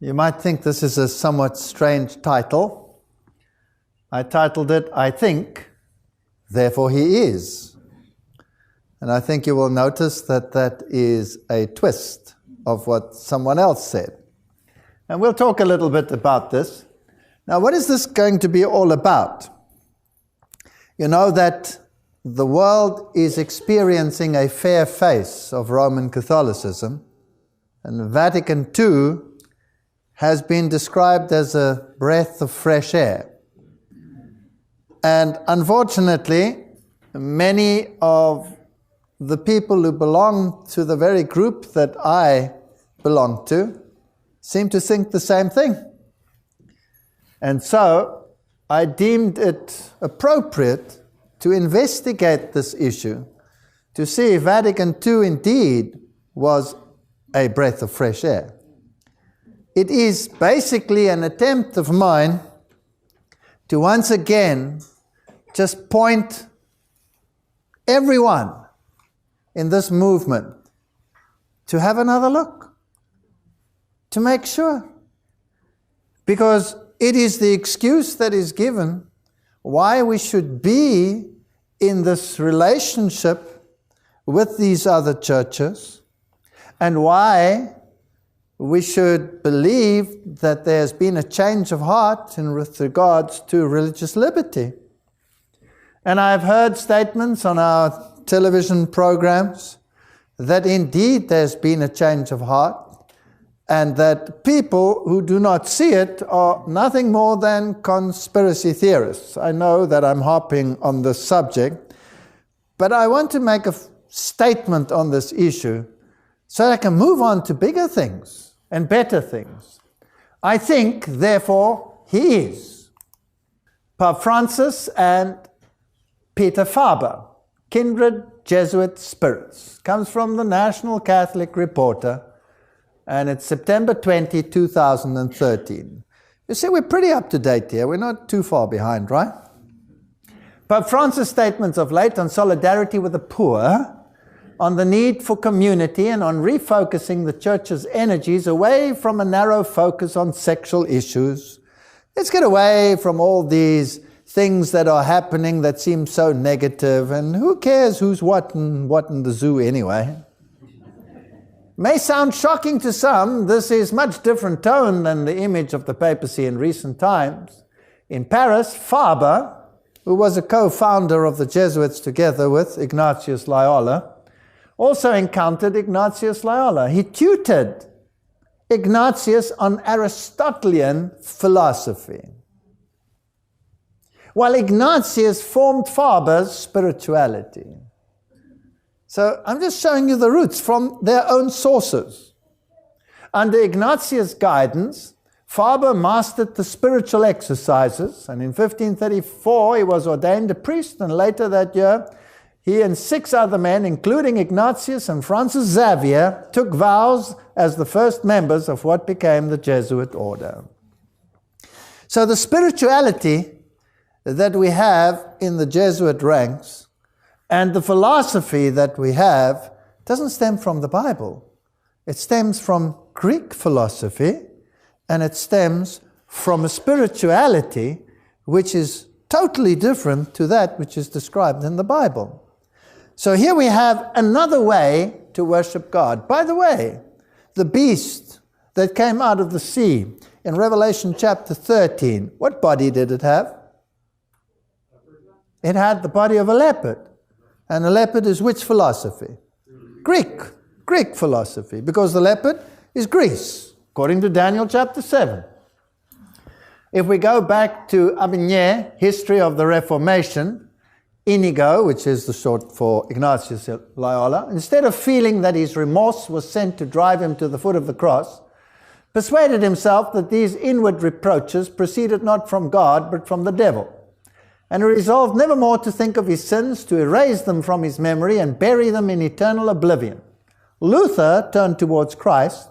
You might think this is a somewhat strange title. I titled it, I Think, Therefore He Is. And I think you will notice that that is a twist of what someone else said. And we'll talk a little bit about this. Now, what is this going to be all about? You know that the world is experiencing a fair face of Roman Catholicism, and Vatican II has been described as a breath of fresh air. And unfortunately, many of the people who belong to the very group that I belong to seem to think the same thing. And so I deemed it appropriate to investigate this issue, to see if Vatican II indeed was a breath of fresh air. It is basically an attempt of mine to once again just point everyone in this movement to have another look, to make sure. Because it is the excuse that is given why we should be in this relationship with these other churches, and why we should believe that there's been a change of heart with regards to religious liberty. And I've heard statements on our television programs that indeed there's been a change of heart, and that people who do not see it are nothing more than conspiracy theorists. I know that I'm harping on this subject, but I want to make a statement on this issue so that I can move on to bigger things and better things. I think, therefore, He is. Pope Francis and Peter Faber, kindred Jesuit spirits, comes from the National Catholic Reporter, and it's September 20, 2013. You see, we're pretty up to date here. We're not too far behind, right? Pope Francis' statements of late on solidarity with the poor, on the need for community, and on refocusing the church's energies away from a narrow focus on sexual issues. Let's get away from all these things that are happening that seem so negative, and who cares who's what in the zoo anyway? May sound shocking to some. This is much different tone than the image of the papacy in recent times. In Paris, Faber, who was a co-founder of the Jesuits together with Ignatius Loyola, also encountered Ignatius Loyola. He tutored Ignatius on Aristotelian philosophy, while Ignatius formed Faber's spirituality. So I'm just showing you the roots from their own sources. Under Ignatius' guidance, Faber mastered the spiritual exercises, and in 1534 he was ordained a priest, and later that year he and 6 other men, including Ignatius and Francis Xavier, took vows as the first members of what became the Jesuit order. So the spirituality that we have in the Jesuit ranks and the philosophy that we have doesn't stem from the Bible. It stems from Greek philosophy, and it stems from a spirituality which is totally different to that which is described in the Bible. So here we have another way to worship God. By the way, the beast that came out of the sea in Revelation chapter 13, what body did it have? It had the body of a leopard. And a leopard is which philosophy? Greek philosophy, because the leopard is Greece, according to Daniel chapter 7. If we go back to Aubigné, History of the Reformation, Inigo, which is the short for Ignatius Loyola, instead of feeling that his remorse was sent to drive him to the foot of the cross, persuaded himself that these inward reproaches proceeded not from God, but from the devil, and resolved never more to think of his sins, to erase them from his memory and bury them in eternal oblivion. Luther turned towards Christ.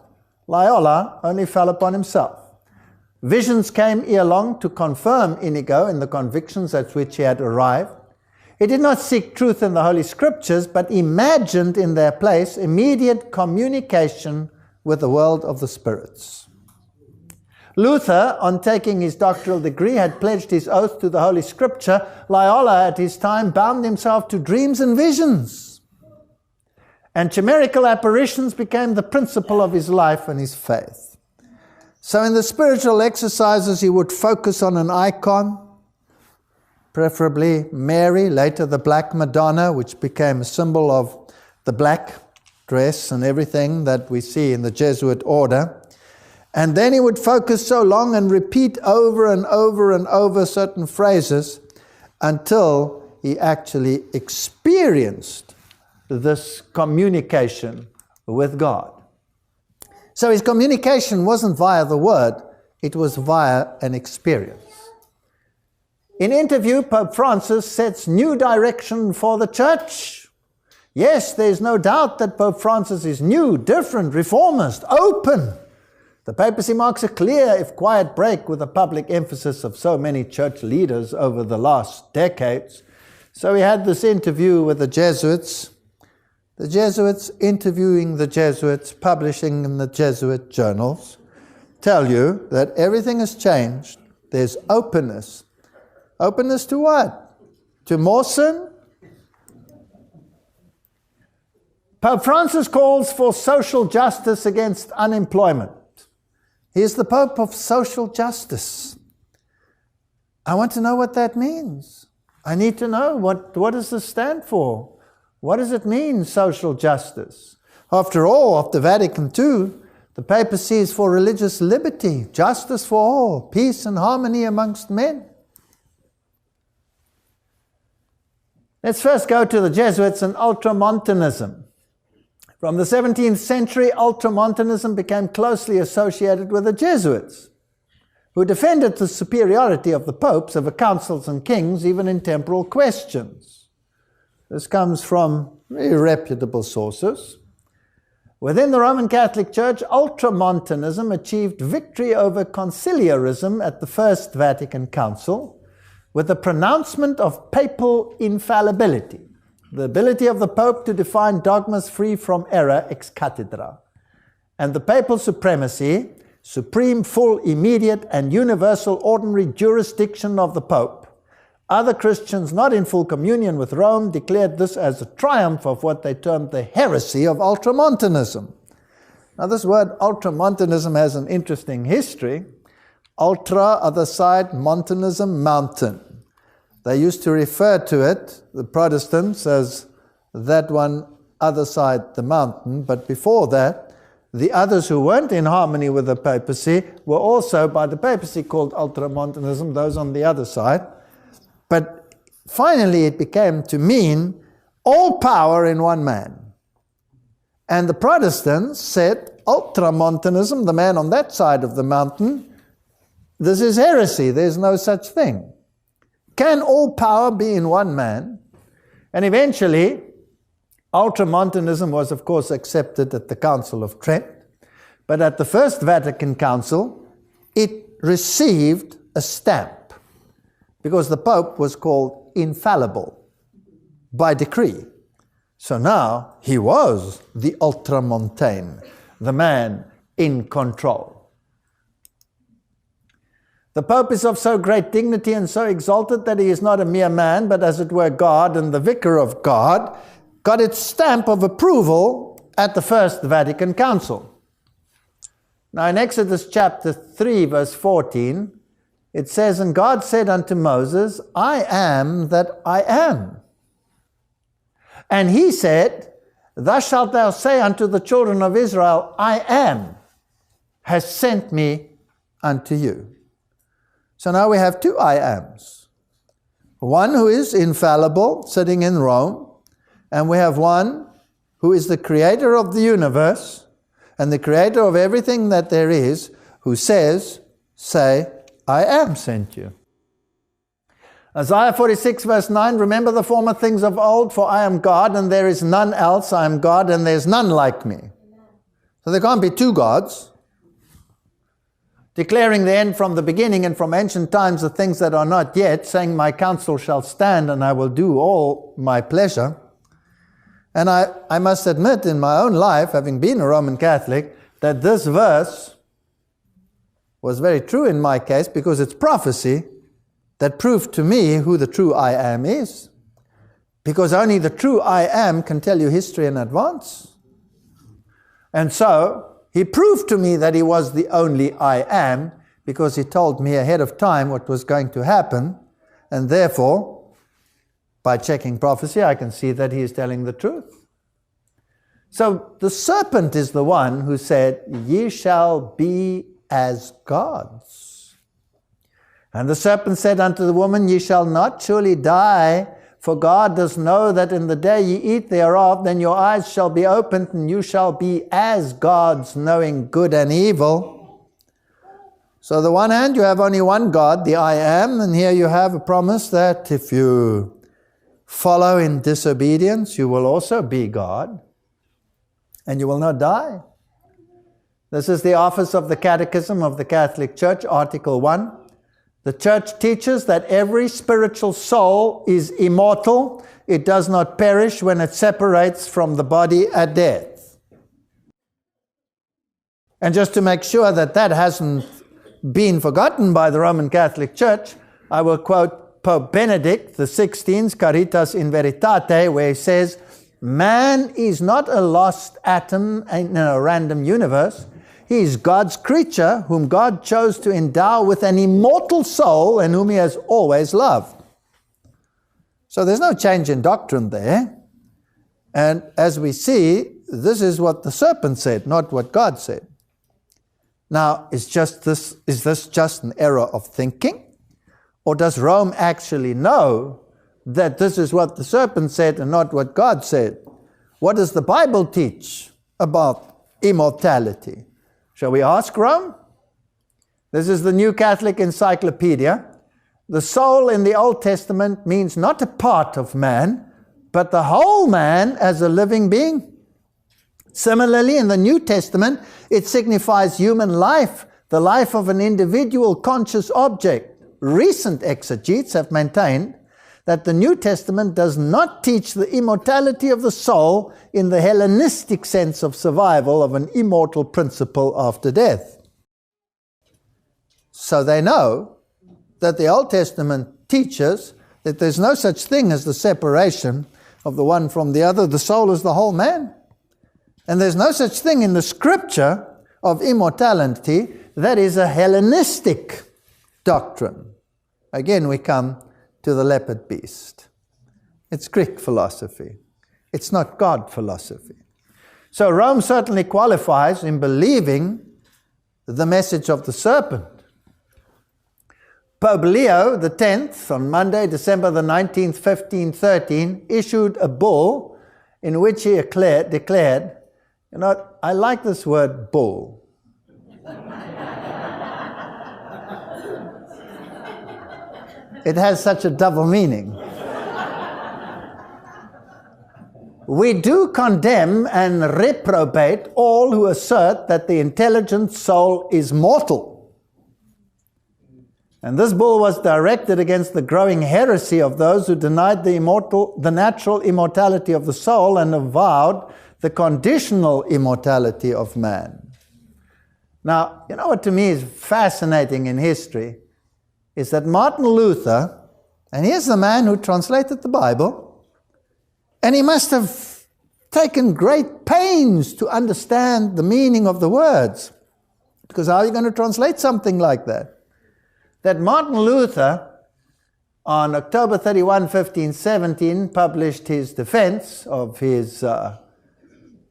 Loyola only fell upon himself. Visions came ere long to confirm Inigo in the convictions at which he had arrived. He did not seek truth in the Holy Scriptures, but imagined in their place immediate communication with the world of the spirits. Luther, on taking his doctoral degree, had pledged his oath to the Holy Scripture. Loyola, at his time, bound himself to dreams and visions. And chimerical apparitions became the principle of his life and his faith. So in the spiritual exercises, he would focus on an icon, preferably Mary, later the Black Madonna, which became a symbol of the black dress and everything that we see in the Jesuit order. And then he would focus so long and repeat over and over and over certain phrases until he actually experienced this communication with God. So his communication wasn't via the word, it was via an experience. In interview, Pope Francis sets new direction for the church. Yes, there's no doubt that Pope Francis is new, different, reformist, open. The papacy marks a clear, if quiet, break with the public emphasis of so many church leaders over the last decades. So he had this interview with the Jesuits interviewing the Jesuits, publishing in the Jesuit journals, tell you that everything has changed. There's openness. Openness to what? To more sin? Pope Francis calls for social justice against unemployment. He is the Pope of social justice. I want to know what that means. I need to know what does this stand for? What does it mean, social justice? After all, after Vatican II, the papacy is for religious liberty, justice for all, peace and harmony amongst men. Let's first go to the Jesuits and Ultramontanism. From the 17th century, Ultramontanism became closely associated with the Jesuits, who defended the superiority of the popes over councils and kings, even in temporal questions. This comes from very reputable sources. Within the Roman Catholic Church, Ultramontanism achieved victory over conciliarism at the First Vatican Council with the pronouncement of papal infallibility, the ability of the Pope to define dogmas free from error ex cathedra, and the papal supremacy, supreme, full, immediate, and universal ordinary jurisdiction of the Pope. Other Christians not in full communion with Rome declared this as a triumph of what they termed the heresy of Ultramontanism. Now this word Ultramontanism has an interesting history. Ultra, other side, Montanism, mountain. They used to refer to it, the Protestants, as that one other side, the mountain. But before that, the others who weren't in harmony with the papacy were also by the papacy called Ultramontanism, those on the other side. But finally it became to mean all power in one man. And the Protestants said, Ultramontanism, the man on that side of the mountain, this is heresy, there's no such thing. Can all power be in one man? And eventually, Ultramontanism was, of course, accepted at the Council of Trent. But at the First Vatican Council, it received a stamp because the Pope was called infallible by decree. So now he was the Ultramontane, the man in control. The Pope is of so great dignity and so exalted that he is not a mere man, but as it were God, and the vicar of God, got its stamp of approval at the First Vatican Council. Now in Exodus chapter 3, verse 14, it says, "And God said unto Moses, I am that I am. And he said, Thus shalt thou say unto the children of Israel, I am, has sent me unto you." So now we have two I ams. One who is infallible, sitting in Rome, and we have one who is the creator of the universe and the creator of everything that there is, who says, say, I am sent you. Isaiah 46 verse 9, "Remember the former things of old, for I am God, and there is none else. I am God, and there's none like me." So there can't be two gods. Declaring the end from the beginning and from ancient times the things that are not yet, saying, "My counsel shall stand, and I will do all my pleasure." And I must admit in my own life, having been a Roman Catholic, that this verse was very true in my case because it's prophecy that proved to me who the true I am is. Because only the true I am can tell you history in advance. And so, he proved to me that he was the only I am because he told me ahead of time what was going to happen. And therefore, by checking prophecy, I can see that he is telling the truth. So, the serpent is the one who said, "Ye shall be as gods." And the serpent said unto the woman, "Ye shall not surely die, for God does know that in the day ye eat thereof, then your eyes shall be opened, and you shall be as gods, knowing good and evil." So on the one hand, you have only one God, the I am, and here you have a promise that if you follow in disobedience, you will also be God, and you will not die. This is the office of the Catechism of the Catholic Church, Article 1. The Church teaches that every spiritual soul is immortal. It does not perish when it separates from the body at death. And just to make sure that that hasn't been forgotten by the Roman Catholic Church, I will quote Pope Benedict XVI's Caritas in Veritate, where he says, "Man is not a lost atom in a random universe. He is God's creature, whom God chose to endow with an immortal soul and whom he has always loved." So there's no change in doctrine there. And as we see, this is what the serpent said, not what God said. Now, is this just an error of thinking? Or does Rome actually know that this is what the serpent said and not what God said? What does the Bible teach about immortality? Shall we ask Rome? This is the New Catholic Encyclopedia. The soul in the Old Testament means not a part of man, but the whole man as a living being. Similarly, in the New Testament, it signifies human life, the life of an individual conscious object. Recent exegetes have maintained that the New Testament does not teach the immortality of the soul in the Hellenistic sense of survival of an immortal principle after death. So they know that the Old Testament teaches that there's no such thing as the separation of the one from the other. The soul is the whole man. And there's no such thing in the Scripture of immortality that is a Hellenistic doctrine. Again, we come to the leopard beast. It's Greek philosophy. It's not God philosophy. So Rome certainly qualifies in believing the message of the serpent. Pope Leo X, on Monday, December the 19th, 1513, issued a bull in which he declared, you know, I like this word bull. It has such a double meaning. "We do condemn and reprobate all who assert that the intelligent soul is mortal." And this bull was directed against the growing heresy of those who denied the natural immortality of the soul and avowed the conditional immortality of man. Now, you know what to me is fascinating in history is that Martin Luther, and here's the man who translated the Bible, and he must have taken great pains to understand the meaning of the words, because how are you going to translate something like that? That Martin Luther, on October 31, 1517, published his defense of his,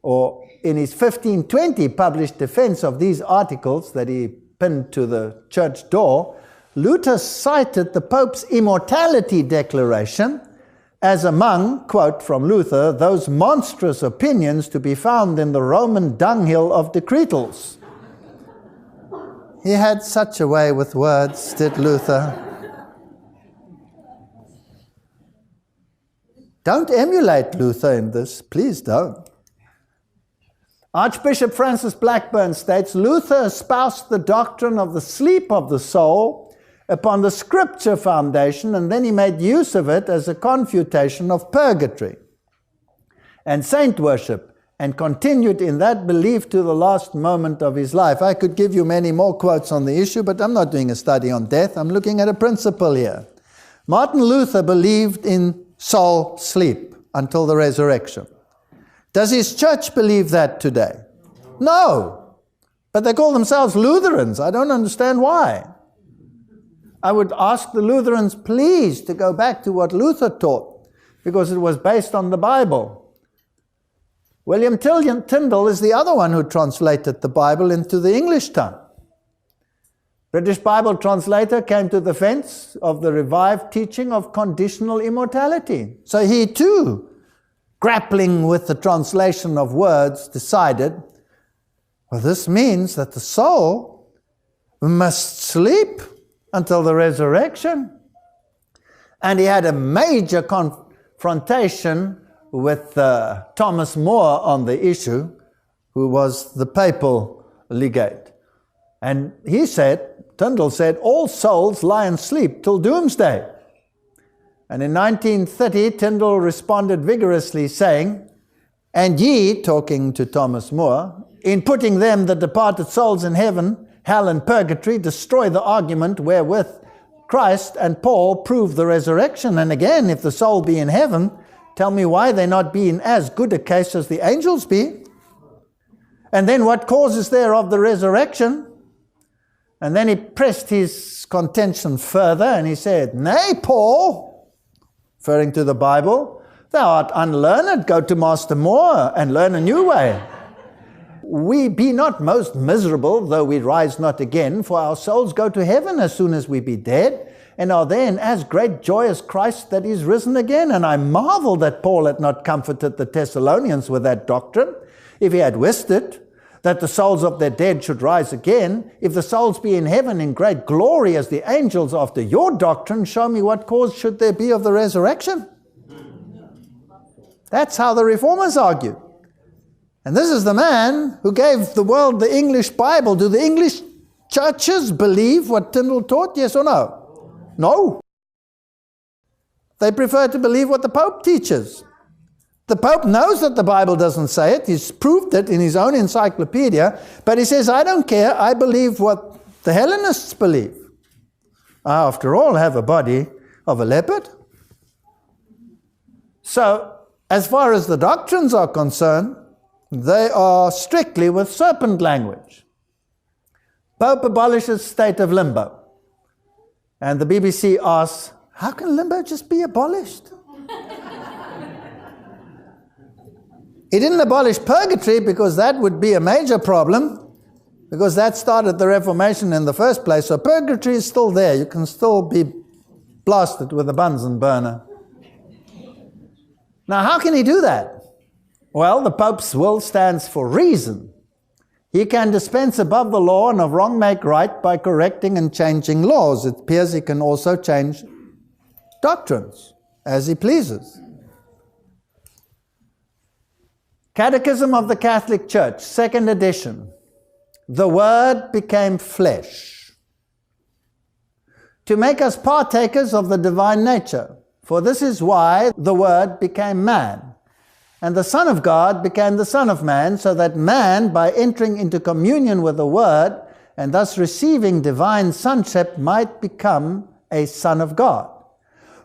or in his 1520 published defense of these articles that he pinned to the church door. Luther cited the Pope's immortality declaration as among, quote from Luther, those monstrous opinions to be found in the Roman dunghill of decretals. He had such a way with words, did Luther. Don't emulate Luther in this, please don't. Archbishop Francis Blackburn states, Luther espoused the doctrine of the sleep of the soul upon the Scripture foundation, and then he made use of it as a confutation of purgatory and saint worship and continued in that belief to the last moment of his life. I could give you many more quotes on the issue, but I'm not doing a study on death. I'm looking at a principle here. Martin Luther believed in soul sleep until the resurrection. Does his church believe that today? No. But they call themselves Lutherans. I don't understand why. I would ask the Lutherans, please, to go back to what Luther taught, because it was based on the Bible. William Tyndale is the other one who translated the Bible into the English tongue. British Bible translator came to the defense of the revived teaching of conditional immortality. So he too, grappling with the translation of words, decided, well, this means that the soul must sleep until the resurrection. And he had a major confrontation with Thomas More on the issue, who was the papal legate. And he said, Tyndale said, all souls lie and sleep till doomsday. And in 1930, Tyndale responded vigorously saying, and ye, talking to Thomas More, in putting them, the departed souls in heaven, hell and purgatory, destroy the argument wherewith Christ and Paul prove the resurrection. And again, if the soul be in heaven, tell me why they not be in as good a case as the angels be? And then what cause is there of the resurrection? And then he pressed his contention further and he said, nay, Paul, referring to the Bible, thou art unlearned, go to Master Moore and learn a new way. We be not most miserable, though we rise not again, for our souls go to heaven as soon as we be dead, and are then as great joy as Christ that is risen again. And I marvel that Paul had not comforted the Thessalonians with that doctrine, if he had wished it, that the souls of their dead should rise again. If the souls be in heaven in great glory as the angels after your doctrine, show me what cause should there be of the resurrection. That's how the Reformers argued. And this is the man who gave the world the English Bible. Do the English churches believe what Tyndale taught? Yes or no? No. They prefer to believe what the Pope teaches. The Pope knows that the Bible doesn't say it. He's proved it in his own encyclopedia. But he says, I don't care. I believe what the Hellenists believe. I, after all, have a body of a leopard. So, as far as the doctrines are concerned, they are strictly with serpent language. Pope abolishes state of limbo. And the BBC asks, how can limbo just be abolished? He didn't abolish purgatory because that would be a major problem, because that started the Reformation in the first place. So purgatory is still there. You can still be blasted with a Bunsen burner. Now, how can he do that? Well, the Pope's will stands for reason. He can dispense above the law and of wrong make right by correcting and changing laws. It appears he can also change doctrines as he pleases. Catechism of the Catholic Church, 2nd edition. The Word became flesh to make us partakers of the divine nature. For this is why the Word became man. And the Son of God became the Son of Man, so that man, by entering into communion with the Word, and thus receiving divine sonship, might become a son of God.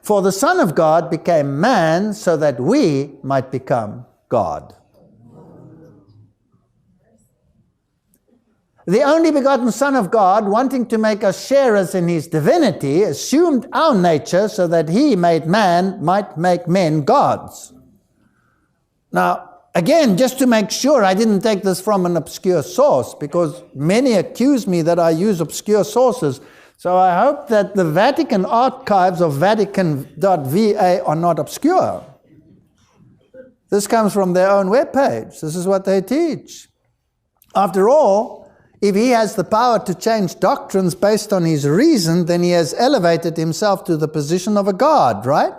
For the Son of God became man, so that we might become God. The only begotten Son of God, wanting to make us sharers in his divinity, assumed our nature so that he, made man, might make men gods. Now, again, just to make sure I didn't take this from an obscure source, because many accuse me that I use obscure sources. So I hope that the Vatican archives of Vatican.va are not obscure. This comes from their own webpage. This is what they teach. After all, if he has the power to change doctrines based on his reason, then he has elevated himself to the position of a god, right?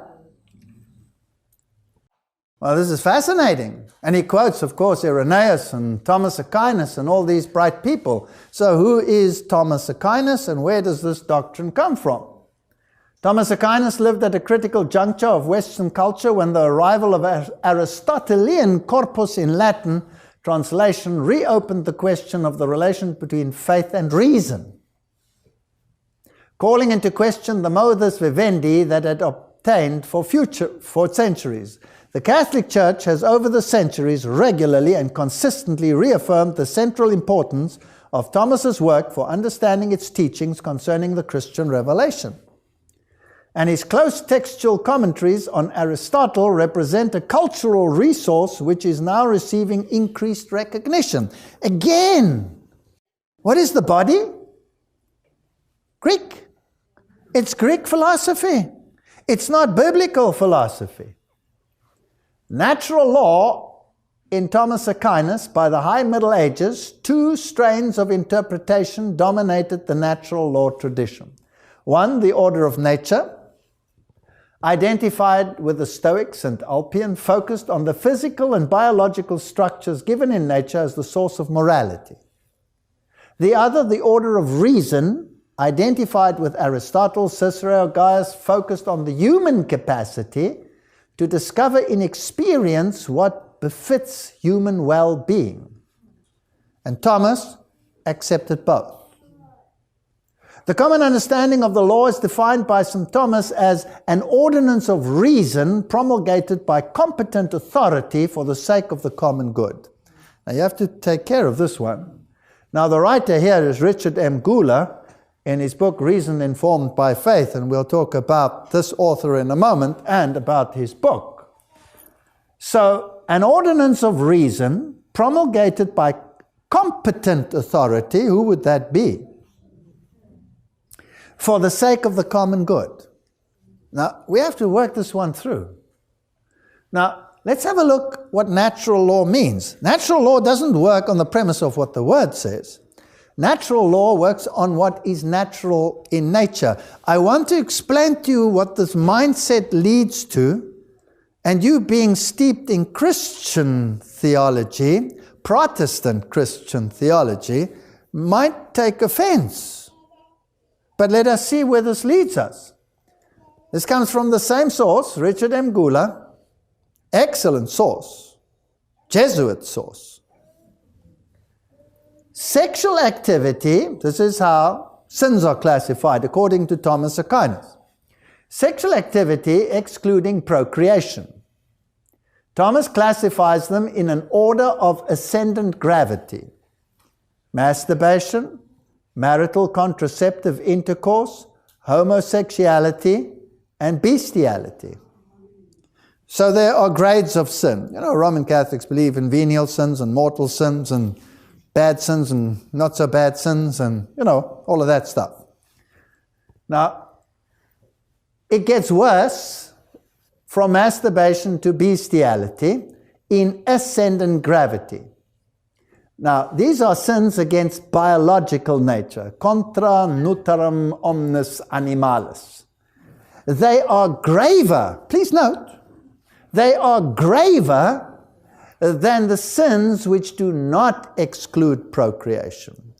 Well, this is fascinating. And he quotes, of course, Irenaeus and Thomas Aquinas and all these bright people. So who is Thomas Aquinas and where does this doctrine come from? Thomas Aquinas lived at a critical juncture of Western culture when the arrival of Aristotelian corpus in Latin translation reopened the question of the relation between faith and reason, calling into question the modus vivendi that had obtained for centuries. The Catholic Church has over the centuries regularly and consistently reaffirmed the central importance of Thomas's work for understanding its teachings concerning the Christian revelation. And his close textual commentaries on Aristotle represent a cultural resource which is now receiving increased recognition. Again, what is the body? Greek. It's Greek philosophy. It's not biblical philosophy. Natural law in Thomas Aquinas, by the High Middle Ages, two strains of interpretation dominated the natural law tradition. One, the order of nature, identified with the Stoics and Ulpian, focused on the physical and biological structures given in nature as the source of morality. The other, the order of reason, identified with Aristotle, Cicero, Gaius, focused on the human capacity to discover in experience what befits human well-being. And Thomas accepted both. The common understanding of the law is defined by St. Thomas as an ordinance of reason promulgated by competent authority for the sake of the common good. Now you have to take care of this one. Now the writer here is Richard M. Gula in his book Reason Informed by Faith, and we'll talk about this author in a moment and about his book. So an ordinance of reason promulgated by competent authority, who would that be? For the sake of the common good. Now, we have to work this one through. Now, let's have a look what natural law means. Natural law doesn't work on the premise of what the word says. Natural law works on what is natural in nature. I want to explain to you what this mindset leads to, and you being steeped in Christian theology, Protestant Christian theology, might take offense. But let us see where this leads us. This comes from the same source, Richard M. Gula, excellent source, Jesuit source. Sexual activity, this is how sins are classified according to Thomas Aquinas. Sexual activity excluding procreation. Thomas classifies them in an order of ascendant gravity. Masturbation, marital contraceptive intercourse, homosexuality, and bestiality. So there are grades of sin. You know, Roman Catholics believe in venial sins and mortal sins and bad sins and not so bad sins and, you know, all of that stuff. Now, it gets worse from masturbation to bestiality in ascendant gravity. Now, these are sins against biological nature, contra nuterum omnis animalis. They are graver, please note, they are graver than the sins which do not exclude procreation.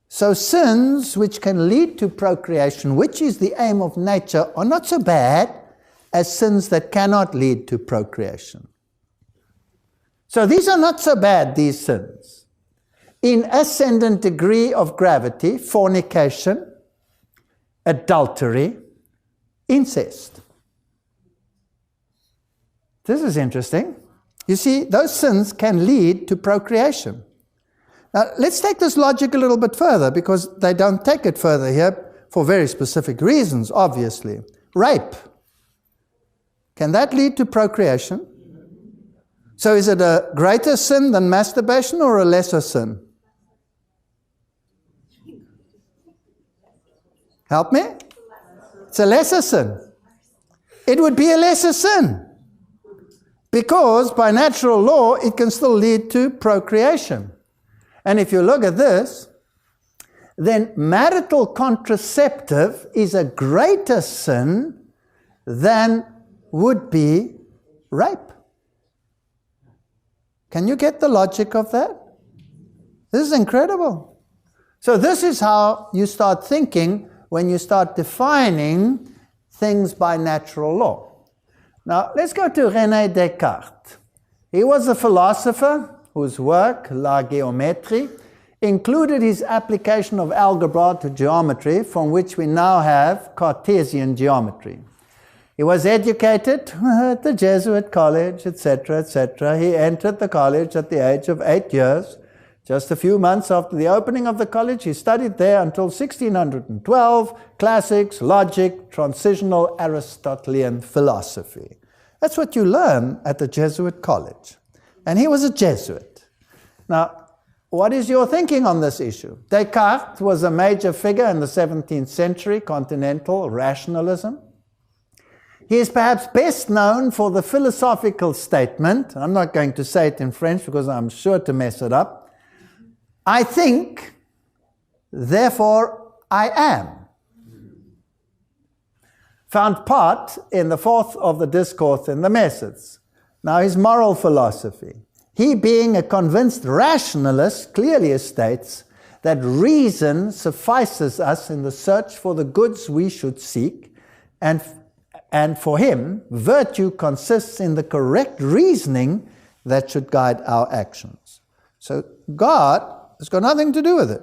So sins which can lead to procreation, which is the aim of nature, are not so bad as sins that cannot lead to procreation. So these are not so bad, these sins. In ascendant degree of gravity, fornication, adultery, incest. This is interesting. You see, those sins can lead to procreation. Now, let's take this logic a little bit further, because they don't take it further here for very specific reasons, obviously. Rape. Can that lead to procreation? So is it a greater sin than masturbation or a lesser sin? Help me? It's a lesser sin. It would be a lesser sin. Because by natural law, it can still lead to procreation. And if you look at this, then marital contraceptive is a greater sin than would be rape. Can you get the logic of that? This is incredible. So this is how you start thinking when you start defining things by natural law. Now, let's go to René Descartes. He was a philosopher whose work, La Géométrie, included his application of algebra to geometry, from which we now have Cartesian geometry. He was educated at the Jesuit college, etc., etc. He entered the college at the age of 8 years. Just a few months after the opening of the college, he studied there until 1612, classics, logic, transitional Aristotelian philosophy. That's what you learn at the Jesuit college. And he was a Jesuit. Now, what is your thinking on this issue? Descartes was a major figure in the 17th century continental rationalism. He is perhaps best known for the philosophical statement, I'm not going to say it in French because I'm sure to mess it up, I think, therefore I am. Found part in the fourth of the discourse in the Methods. Now his moral philosophy. He, being a convinced rationalist, clearly states that reason suffices us in the search for the goods we should seek, and for him, virtue consists in the correct reasoning that should guide our actions. So God has got nothing to do with it.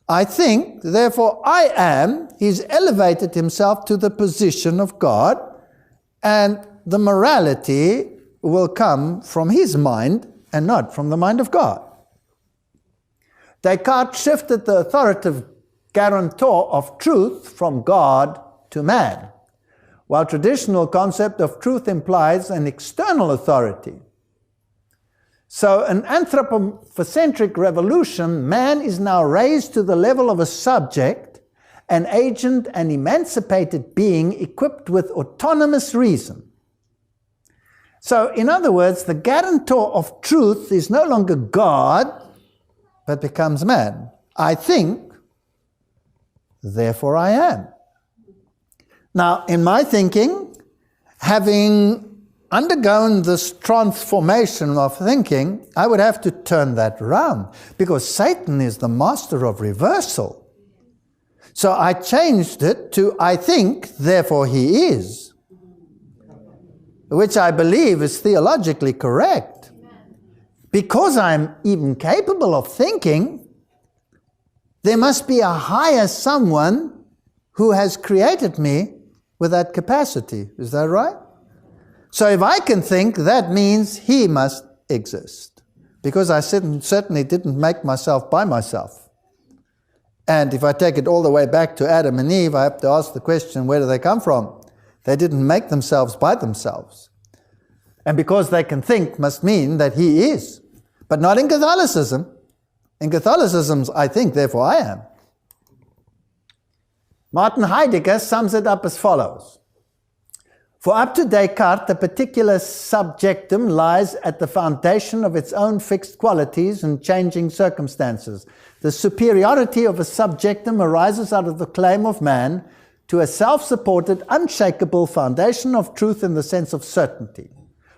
I think, therefore I am. He's elevated himself to the position of God, and the morality will come from his mind and not from the mind of God. Descartes shifted the authoritative guarantor of truth from God to man, while traditional concept of truth implies an external authority. So an anthropocentric revolution, man is now raised to the level of a subject, an agent, an emancipated being equipped with autonomous reason. So, in other words, the guarantor of truth is no longer God, but becomes man. I think, therefore I am. Now, in my thinking, having undergone this transformation of thinking, I would have to turn that around, because Satan is the master of reversal. So I changed it to I think, therefore he is, which I believe is theologically correct. Because I'm even capable of thinking, there must be a higher someone who has created me with that capacity. Is that right? So if I can think, that means he must exist. Because I certainly didn't make myself by myself. And if I take it all the way back to Adam and Eve, I have to ask the question, where do they come from? They didn't make themselves by themselves. And because they can think must mean that he is. But not in Catholicism. In Catholicism, I think, therefore I am. Martin Heidegger sums it up as follows. For up to Descartes, the particular subjectum lies at the foundation of its own fixed qualities and changing circumstances. The superiority of a subjectum arises out of the claim of man to a self-supported, unshakable foundation of truth in the sense of certainty.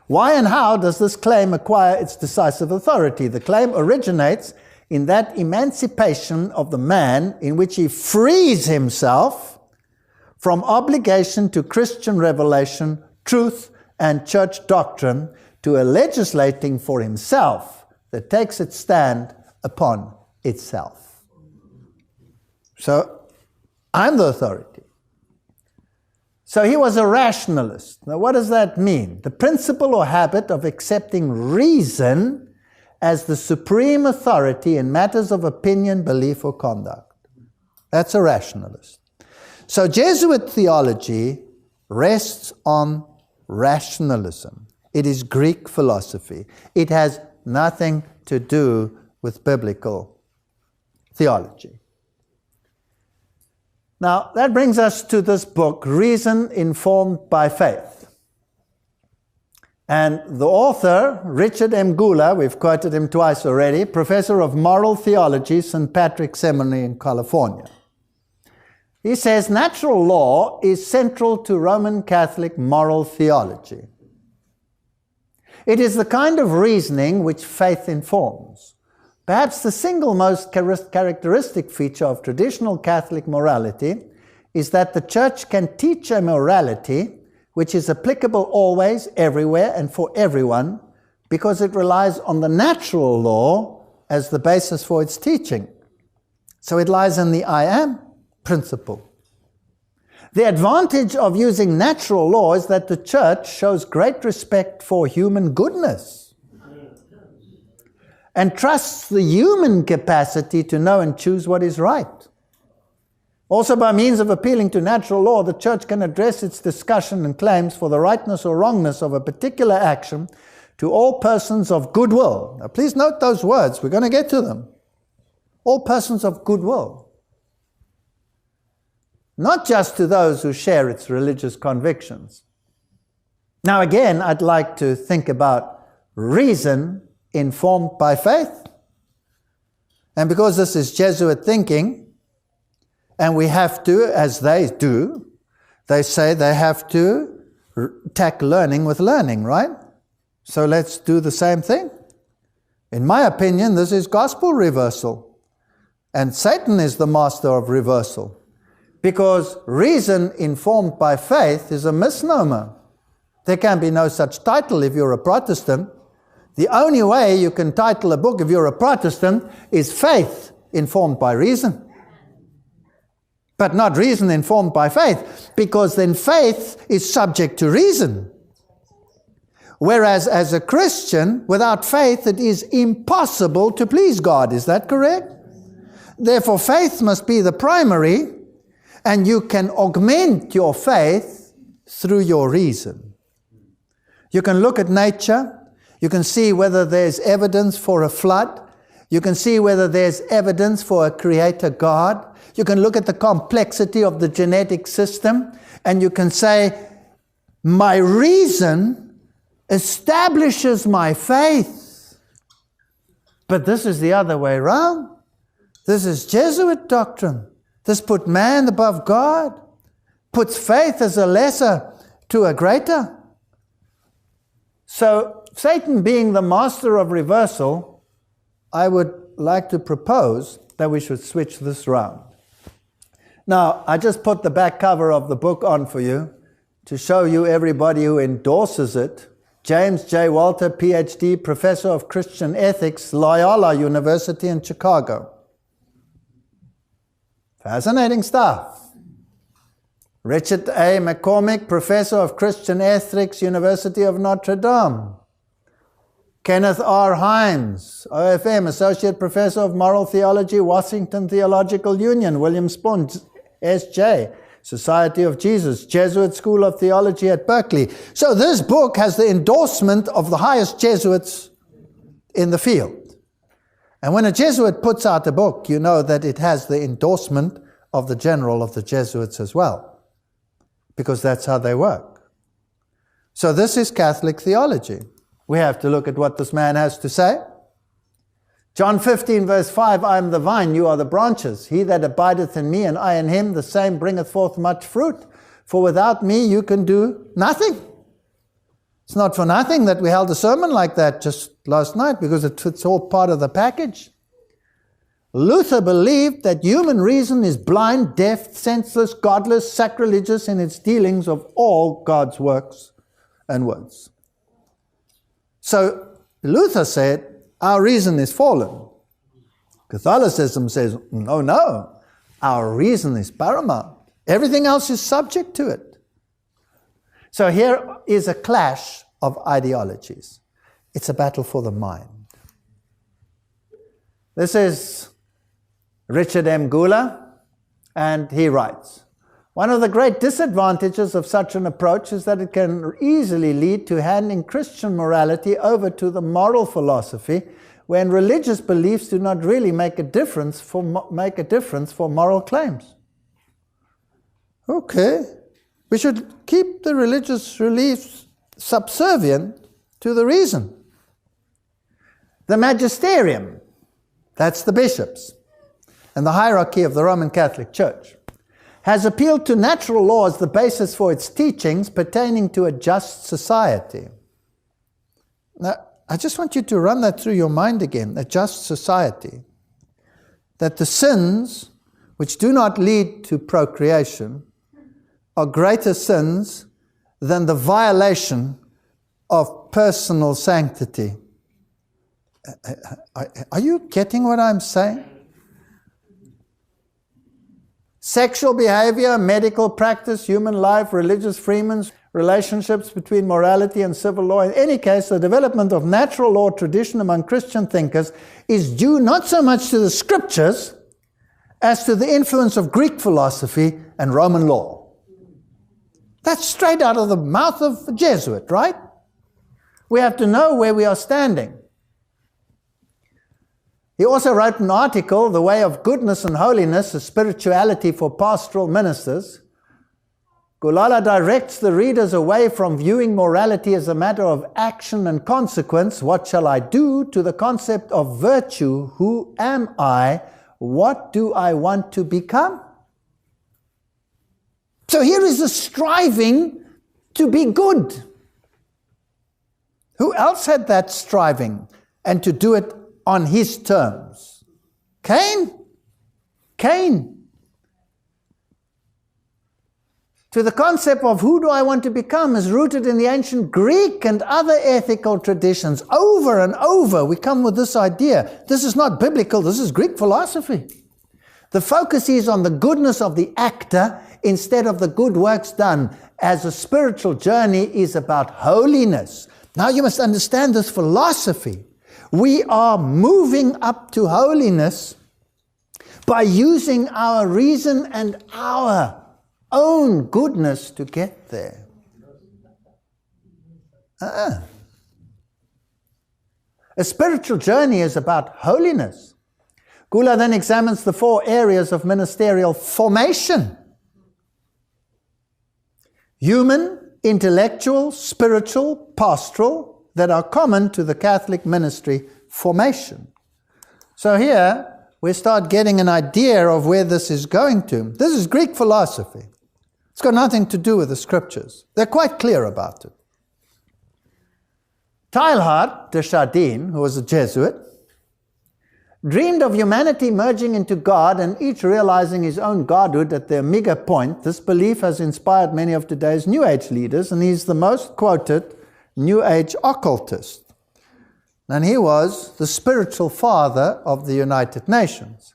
Why and how does this claim acquire its decisive authority? The claim originates in that emancipation of the man in which he frees himself from obligation to Christian revelation, truth, and church doctrine to a legislating for himself that takes its stand upon itself. So, I'm the authority. So he was a rationalist. Now what does that mean? The principle or habit of accepting reason as the supreme authority in matters of opinion, belief, or conduct. That's a rationalist. So Jesuit theology rests on rationalism. It is Greek philosophy. It has nothing to do with biblical theology. Now, that brings us to this book, Reason Informed by Faith. And the author, Richard M. Gula, we've quoted him twice already, professor of moral theology, St. Patrick's Seminary in California. He says natural law is central to Roman Catholic moral theology. It is the kind of reasoning which faith informs. Perhaps the single most characteristic feature of traditional Catholic morality is that the church can teach a morality which is applicable always, everywhere, and for everyone, because it relies on the natural law as the basis for its teaching. So it lies in the I am principle. The advantage of using natural law is that the church shows great respect for human goodness and trusts the human capacity to know and choose what is right. Also, by means of appealing to natural law, the church can address its discussion and claims for the rightness or wrongness of a particular action to all persons of goodwill. Now, please note those words. We're going to get to them. All persons of goodwill. Not just to those who share its religious convictions. Now, again, I'd like to think about reason informed by faith. And because this is Jesuit thinking, and we have to, as they do, they say they have to tackle learning with learning, right? So let's do the same thing. In my opinion, this is gospel reversal. And Satan is the master of reversal. Because reason informed by faith is a misnomer. There can be no such title if you're a Protestant. The only way you can title a book if you're a Protestant is faith informed by reason. But not reason informed by faith, because then faith is subject to reason. Whereas as a Christian, without faith, it is impossible to please God. Is that correct? Therefore, faith must be the primary, and you can augment your faith through your reason. You can look at nature. You can see whether there's evidence for a flood. You can see whether there's evidence for a creator God. You can look at the complexity of the genetic system, and you can say, my reason establishes my faith. But this is the other way around. This is Jesuit doctrine. This put man above God, puts faith as a lesser to a greater. So Satan being the master of reversal, I would like to propose that we should switch this round. Now, I just put the back cover of the book on for you to show you everybody who endorses it. James J. Walter, PhD, Professor of Christian Ethics, Loyola University in Chicago. Fascinating stuff. Richard A. McCormick, Professor of Christian Ethics, University of Notre Dame. Kenneth R. Himes, OFM, Associate Professor of Moral Theology, Washington Theological Union. William Spohn, S.J., Society of Jesus, Jesuit School of Theology at Berkeley. So this book has the endorsement of the highest Jesuits in the field. And when a Jesuit puts out a book, you know that it has the endorsement of the general of the Jesuits as well, because that's how they work. So this is Catholic theology. We have to look at what this man has to say. John 15, verse 5, I am the vine, you are the branches. He that abideth in me, and I in him, the same bringeth forth much fruit. For without me you can do nothing. It's not for nothing that we held a sermon like that just last night, because it's all part of the package. Luther believed that human reason is blind, deaf, senseless, godless, sacrilegious in its dealings of all God's works and words. So Luther said, our reason is fallen. Catholicism says, no, our reason is paramount. Everything else is subject to it. So here is a clash of ideologies. It's a battle for the mind. This is Richard M. Gula, and he writes, one of the great disadvantages of such an approach is that it can easily lead to handing Christian morality over to the moral philosophy, when religious beliefs do not really make a difference for moral claims. Okay, we should keep the religious beliefs subservient to the reason. The magisterium, that's the bishops, and the hierarchy of the Roman Catholic Church, has appealed to natural law as the basis for its teachings pertaining to a just society. Now, I just want you to run that through your mind again, a just society. That the sins which do not lead to procreation, are greater sins than the violation of personal sanctity. Are you getting what I'm saying? Sexual behavior, medical practice, human life, religious freedoms, relationships between morality and civil law. In any case, the development of natural law tradition among Christian thinkers is due not so much to the scriptures as to the influence of Greek philosophy and Roman law. That's straight out of the mouth of a Jesuit, right? We have to know where we are standing. He also wrote an article, The Way of Goodness and Holiness, a Spirituality for Pastoral Ministers. Gulala directs the readers away from viewing morality as a matter of action and consequence, what shall I do, to the concept of virtue, who am I, what do I want to become? So here is a striving to be good. Who else had that striving and to do it on his terms? Cain. To the concept of who do I want to become is rooted in the ancient Greek and other ethical traditions. Over and over we come with this idea. This is not biblical, this is Greek philosophy. The focus is on the goodness of the actor instead of the good works done, as a spiritual journey is about holiness. Now you must understand this philosophy. We are moving up to holiness by using our reason and our own goodness to get there. A spiritual journey is about holiness. Gula then examines the 4 areas of ministerial formation: human, intellectual, spiritual, pastoral, that are common to the Catholic ministry formation. So here we start getting an idea of where this is going to. This is Greek philosophy. It's got nothing to do with the scriptures. They're quite clear about it. Teilhard de Chardin, who was a Jesuit, dreamed of humanity merging into God and each realizing his own godhood at the omega point. This belief has inspired many of today's New Age leaders, and he's the most quoted New Age occultist. And he was the spiritual father of the United Nations.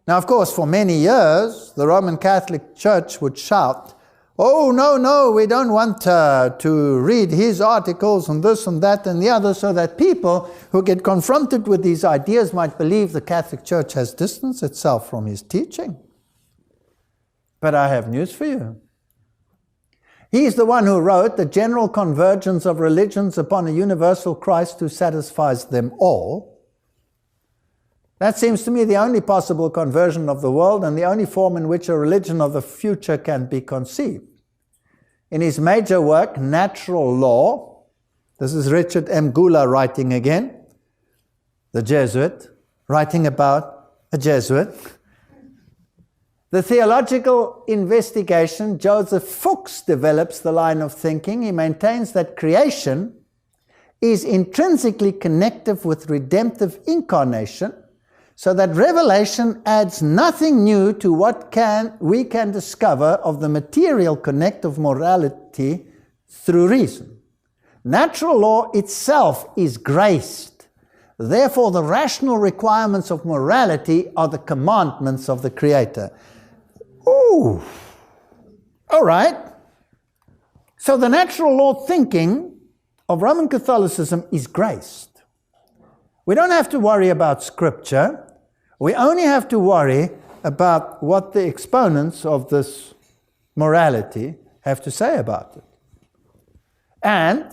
Now, of course, for many years, the Roman Catholic Church would shout, "Oh, no, we don't want to read his articles and this and that and the other," so that people who get confronted with these ideas might believe the Catholic Church has distanced itself from his teaching. But I have news for you. He's the one who wrote the general convergence of religions upon a universal Christ who satisfies them all. That seems to me the only possible conversion of the world and the only form in which a religion of the future can be conceived. In his major work, Natural Law, this is Richard M. Gula writing again, the Jesuit, writing about a Jesuit. The theological investigation, Joseph Fuchs develops the line of thinking. He maintains that creation is intrinsically connective with redemptive incarnation, so that revelation adds nothing new to what we can discover of the material connect of morality through reason. Natural law itself is graced. Therefore, the rational requirements of morality are the commandments of the Creator. Ooh, all right. So the natural law thinking of Roman Catholicism is graced. We don't have to worry about Scripture. We only have to worry about what the exponents of this morality have to say about it. And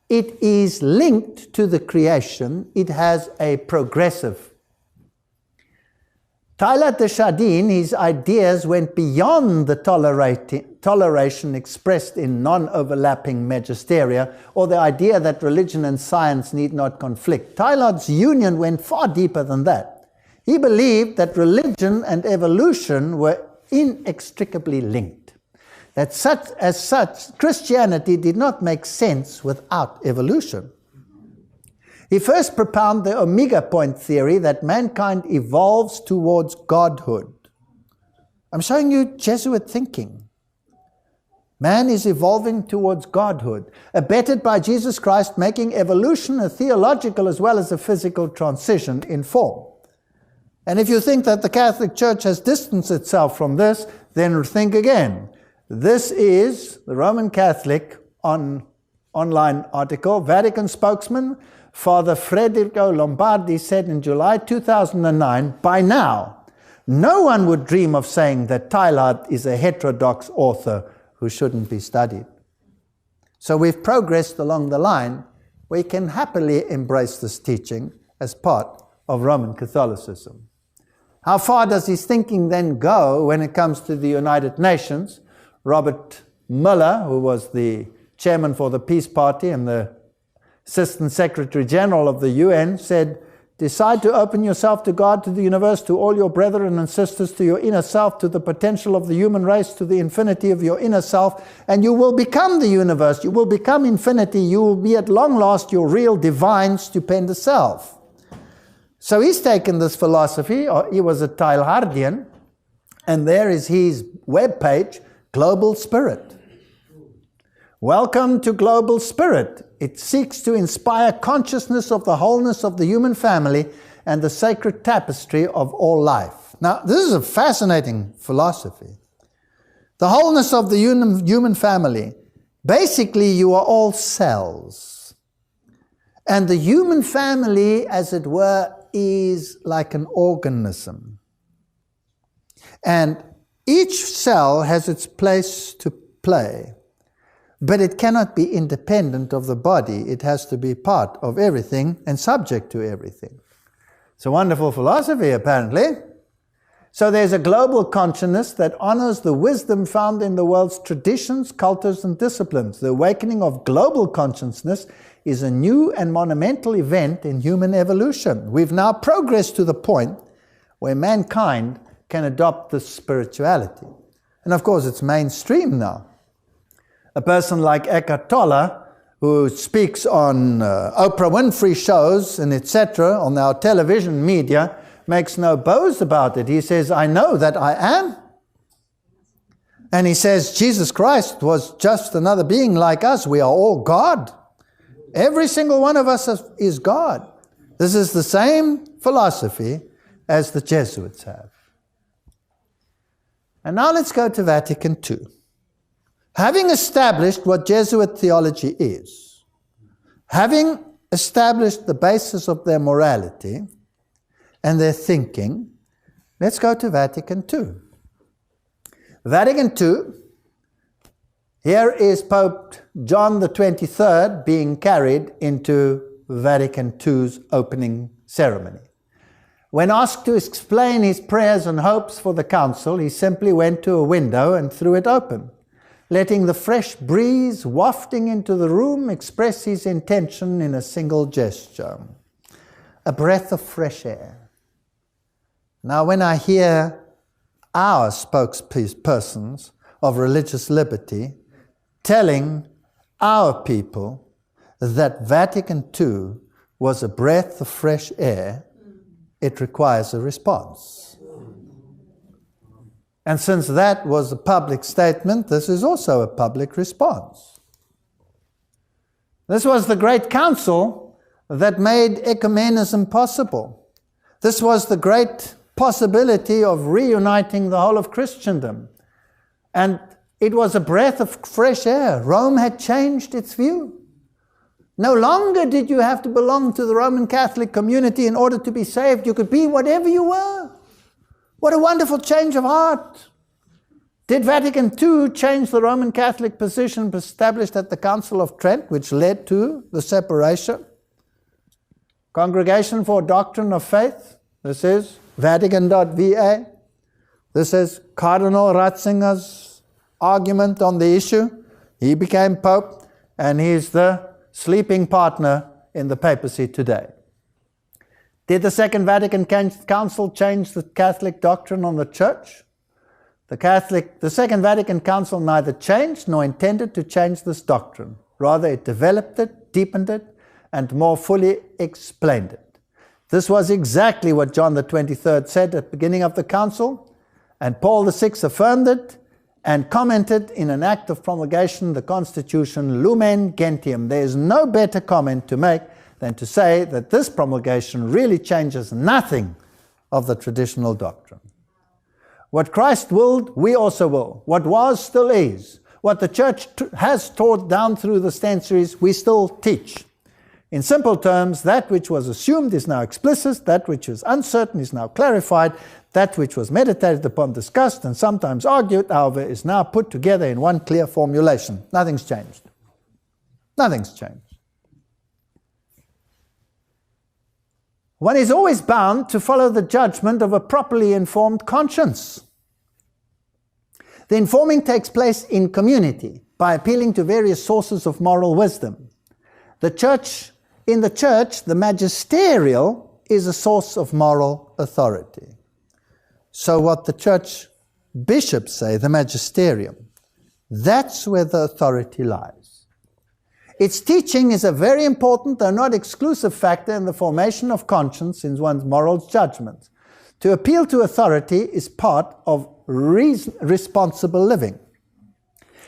it is linked to the creation. It has a progressive. Teilhard de Chardin, his ideas went beyond the toleration expressed in non-overlapping magisteria, or the idea that religion and science need not conflict. Teilhard's union went far deeper than that. He believed that religion and evolution were inextricably linked. That as such, Christianity did not make sense without evolution. He first propounded the omega point theory that mankind evolves towards godhood. I'm showing you Jesuit thinking. Man is evolving towards godhood, abetted by Jesus Christ, making evolution a theological as well as a physical transition in form. And if you think that the Catholic Church has distanced itself from this, then think again. This is the Roman Catholic online article. Vatican spokesman Father Federico Lombardi said in July 2009, by now, no one would dream of saying that Teilhard is a heterodox author who shouldn't be studied. So we've progressed along the line. We can happily embrace this teaching as part of Roman Catholicism. How far does his thinking then go when it comes to the United Nations? Robert Mueller, who was the chairman for the Peace Party and the Assistant Secretary General of the UN, said, decide to open yourself to God, to the universe, to all your brethren and sisters, to your inner self, to the potential of the human race, to the infinity of your inner self, and you will become the universe. You will become infinity. You will be at long last your real, divine, stupendous self. So he's taken this philosophy, or he was a Teilhardian, and there is his webpage, Global Spirit. Welcome to Global Spirit. It seeks to inspire consciousness of the wholeness of the human family and the sacred tapestry of all life. Now, this is a fascinating philosophy. The wholeness of the human family. Basically, you are all cells. And the human family, as it were, is like an organism. And each cell has its place to play. But it cannot be independent of the body. It has to be part of everything and subject to everything. It's a wonderful philosophy, apparently. So there's a global consciousness that honors the wisdom found in the world's traditions, cultures, and disciplines. The awakening of global consciousness is a new and monumental event in human evolution. We've now progressed to the point where mankind can adopt this spirituality. And of course, it's mainstream now. A person like Eckhart Tolle, who speaks on Oprah Winfrey shows and etc., on our television media, makes no boast about it. He says, I know that I am. And he says, Jesus Christ was just another being like us. We are all God. Every single one of us is God. This is the same philosophy as the Jesuits have. And now let's go to Vatican II. Having established what Jesuit theology is, having established the basis of their morality and their thinking, let's go to Vatican II. Vatican II, here is Pope John the 23rd being carried into Vatican II's opening ceremony. When asked to explain his prayers and hopes for the council, he simply went to a window and threw it open, letting the fresh breeze wafting into the room express his intention in a single gesture. A breath of fresh air. Now, when I hear our spokespersons of religious liberty telling our people that Vatican II was a breath of fresh air, it requires a response. And since that was a public statement, this is also a public response. This was the great council that made ecumenism possible. This was the great possibility of reuniting the whole of Christendom. And it was a breath of fresh air. Rome had changed its view. No longer did you have to belong to the Roman Catholic community in order to be saved. You could be whatever you were. What a wonderful change of heart. Did Vatican II change the Roman Catholic position established at the Council of Trent, which led to the separation? Congregation for Doctrine of Faith, this is Vatican.va. This is Cardinal Ratzinger's argument on the issue. He became Pope, and he's the sleeping partner in the papacy today. Did the Second Vatican Council change the Catholic doctrine on the Church? The Second Vatican Council neither changed nor intended to change this doctrine. Rather, it developed it, deepened it, and more fully explained it. This was exactly what John the 23rd said at the beginning of the Council, And Paul VI affirmed it and commented in an act of promulgation, the Constitution, Lumen Gentium. There is no better comment to make than to say that this promulgation really changes nothing of the traditional doctrine. What Christ willed, we also will. What was, still is. What the church has taught down through the centuries, we still teach. In simple terms, that which was assumed is now explicit, that which is uncertain is now clarified, that which was meditated upon, discussed, and sometimes argued, however, is now put together in one clear formulation. Nothing's changed. Nothing's changed. One is always bound to follow the judgment of a properly informed conscience. The informing takes place in community by appealing to various sources of moral wisdom. In the church, the magisterial is a source of moral authority. So what the church bishops say, the magisterium, that's where the authority lies. Its teaching is a very important, though not exclusive, factor in the formation of conscience in one's moral judgment. To appeal to authority is part of responsible living.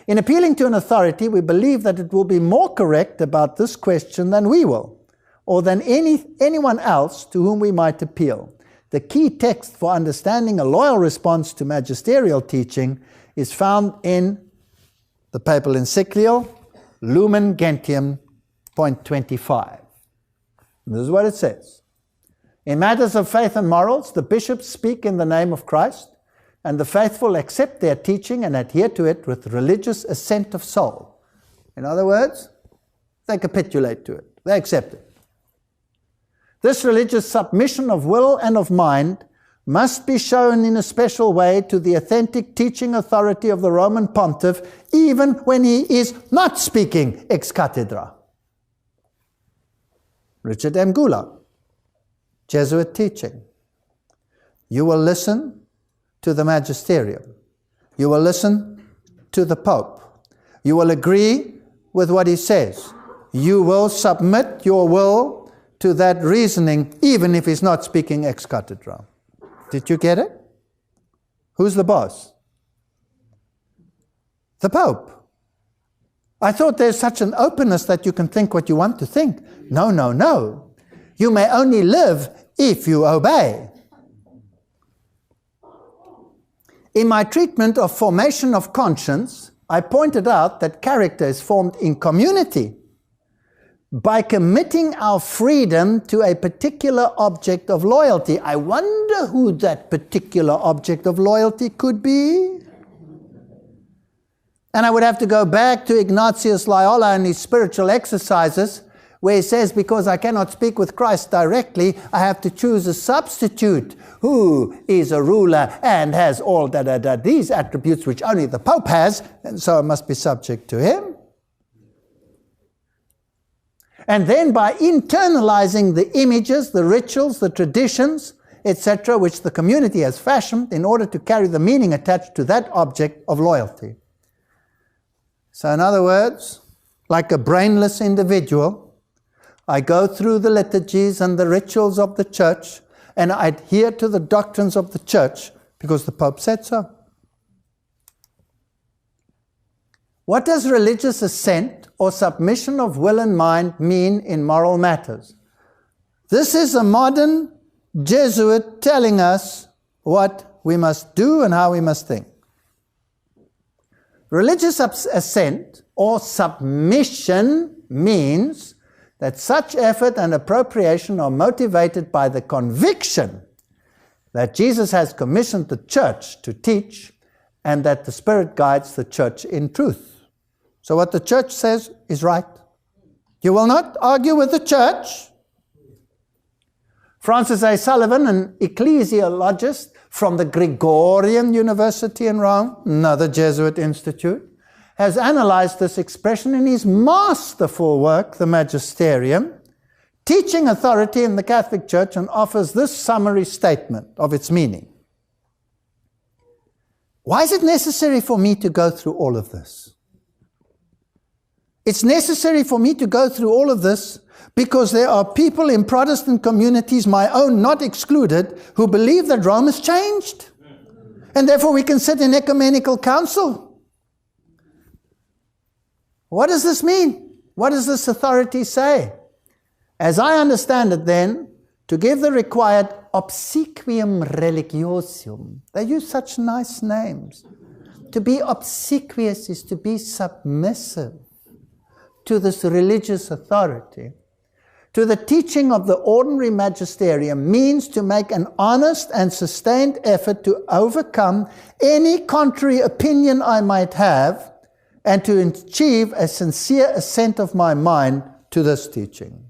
In appealing to an authority, we believe that it will be more correct about this question than we will, or than anyone else to whom we might appeal. The key text for understanding a loyal response to magisterial teaching is found in the papal encyclical, Lumen Gentium, point 25. This is what it says. In matters of faith and morals, the bishops speak in the name of Christ, and the faithful accept their teaching and adhere to it with religious assent of soul. In other words, they capitulate to it. They accept it. This religious submission of will and of mind must be shown in a special way to the authentic teaching authority of the Roman Pontiff, even when he is not speaking ex cathedra. Richard M. Gula, Jesuit teaching. You will listen to the magisterium. You will listen to the Pope. You will agree with what he says. You will submit your will to that reasoning, even if he's not speaking ex cathedra. Did you get it? Who's the boss? The Pope. I thought there's such an openness that you can think what you want to think. No, no, no. You may only live if you obey. In my treatment of formation of conscience, I pointed out that character is formed in community by committing our freedom to a particular object of loyalty. I wonder who that particular object of loyalty could be. And I would have to go back to Ignatius Loyola and his spiritual exercises, where he says, because I cannot speak with Christ directly, I have to choose a substitute who is a ruler and has all these attributes which only the Pope has, and so I must be subject to him. And then by internalizing the images, the rituals, the traditions, etc., which the community has fashioned in order to carry the meaning attached to that object of loyalty. So in other words, like a brainless individual, I go through the liturgies and the rituals of the church, and I adhere to the doctrines of the church because the Pope said so. What does religious assent or submission of will and mind mean in moral matters? This is a modern Jesuit telling us what we must do and how we must think. Religious assent or submission means that such effort and appropriation are motivated by the conviction that Jesus has commissioned the church to teach and that the Spirit guides the church in truth. So what the church says is right. You will not argue with the church. Francis A. Sullivan, an ecclesiologist from the Gregorian University in Rome, another Jesuit institute, has analyzed this expression in his masterful work, The Magisterium, Teaching Authority in the Catholic Church, and offers this summary statement of its meaning. Why is it necessary for me to go through all of this? It's necessary for me to go through all of this because there are people in Protestant communities, my own not excluded, who believe that Rome has changed. And therefore we can sit in ecumenical council. What does this mean? What does this authority say? As I understand it then, to give the required obsequium religiosum. They use such nice names. To be obsequious is to be submissive to this religious authority. To the teaching of the ordinary magisterium means to make an honest and sustained effort to overcome any contrary opinion I might have and to achieve a sincere assent of my mind to this teaching.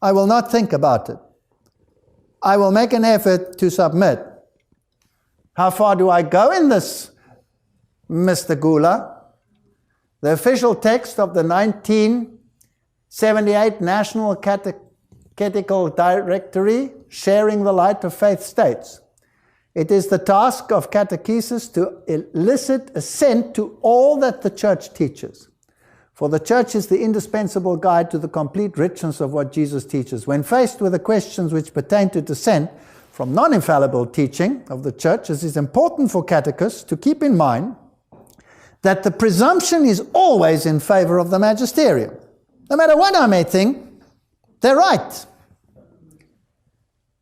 I will not think about it. I will make an effort to submit. How far do I go in this, Mr. Gula? The official text of the 1978 National Catechetical Directory, Sharing the Light of Faith, states, it is the task of catechesis to elicit assent to all that the Church teaches. For the Church is the indispensable guide to the complete richness of what Jesus teaches. When faced with the questions which pertain to dissent from non-infallible teaching of the Church, it is important for catechists to keep in mind that the presumption is always in favor of the magisterium. No matter what I may think, they're right.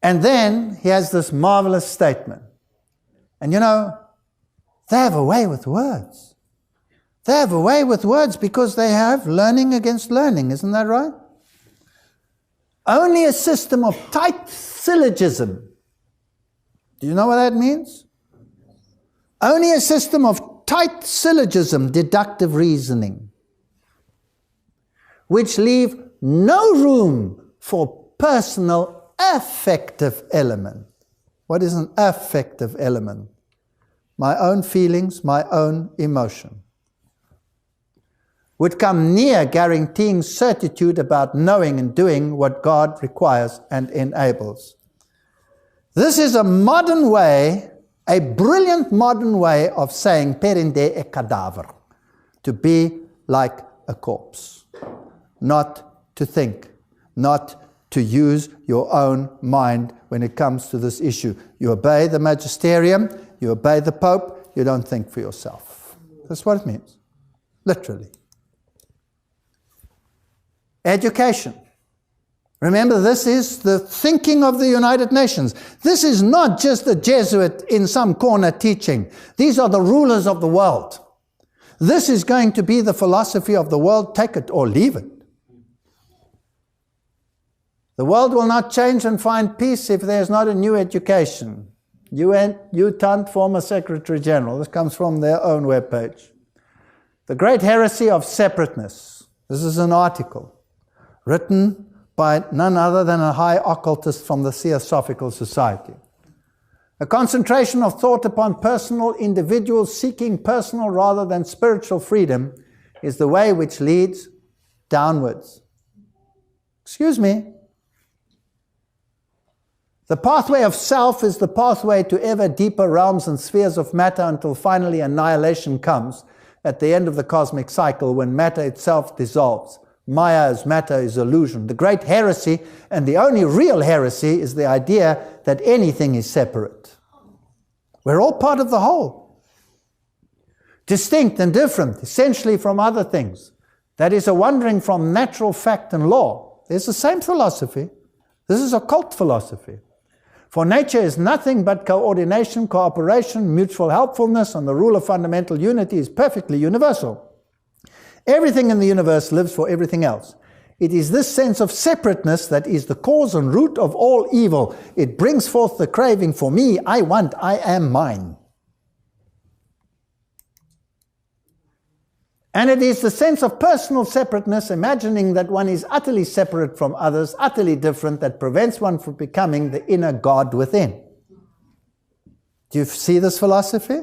And then he has this marvelous statement. And you know, they have a way with words. They have a way with words because they have learning against learning, isn't that right? Only a system of tight syllogism. Do you know what that means? Only a system of tight syllogism, deductive reasoning, which leave no room for personal affective element. What is an affective element? My own feelings, my own emotion. Would come near guaranteeing certitude about knowing and doing what God requires and enables. This is a modern way, a brilliant modern way of saying perinde e cadaver, to be like a corpse, not to think, not to use your own mind when it comes to this issue. You obey the magisterium, you obey the Pope, you don't think for yourself. That's what it means, literally. Education. Remember, this is the thinking of the United Nations. This is not just a Jesuit in some corner teaching. These are the rulers of the world. This is going to be the philosophy of the world, take it or leave it. The world will not change and find peace if there's not a new education. Tant, former Secretary General. This comes from their own webpage. The Great Heresy of Separateness. This is an article written by none other than a high occultist from the Theosophical Society. A concentration of thought upon personal individuals seeking personal rather than spiritual freedom is the way which leads downwards. Excuse me. The pathway of self is the pathway to ever deeper realms and spheres of matter until finally annihilation comes at the end of the cosmic cycle when matter itself dissolves. Maya as matter is illusion. The great heresy, and the only real heresy, is the idea that anything is separate. We're all part of the whole. Distinct and different, essentially from other things. That is a wandering from natural fact and law. There's the same philosophy. This is occult philosophy. For nature is nothing but coordination, cooperation, mutual helpfulness, and the rule of fundamental unity is perfectly universal. Everything in the universe lives for everything else. It is this sense of separateness that is the cause and root of all evil. It brings forth the craving for me, I want, I am mine. And it is the sense of personal separateness, imagining that one is utterly separate from others, utterly different, that prevents one from becoming the inner God within. Do you see this philosophy?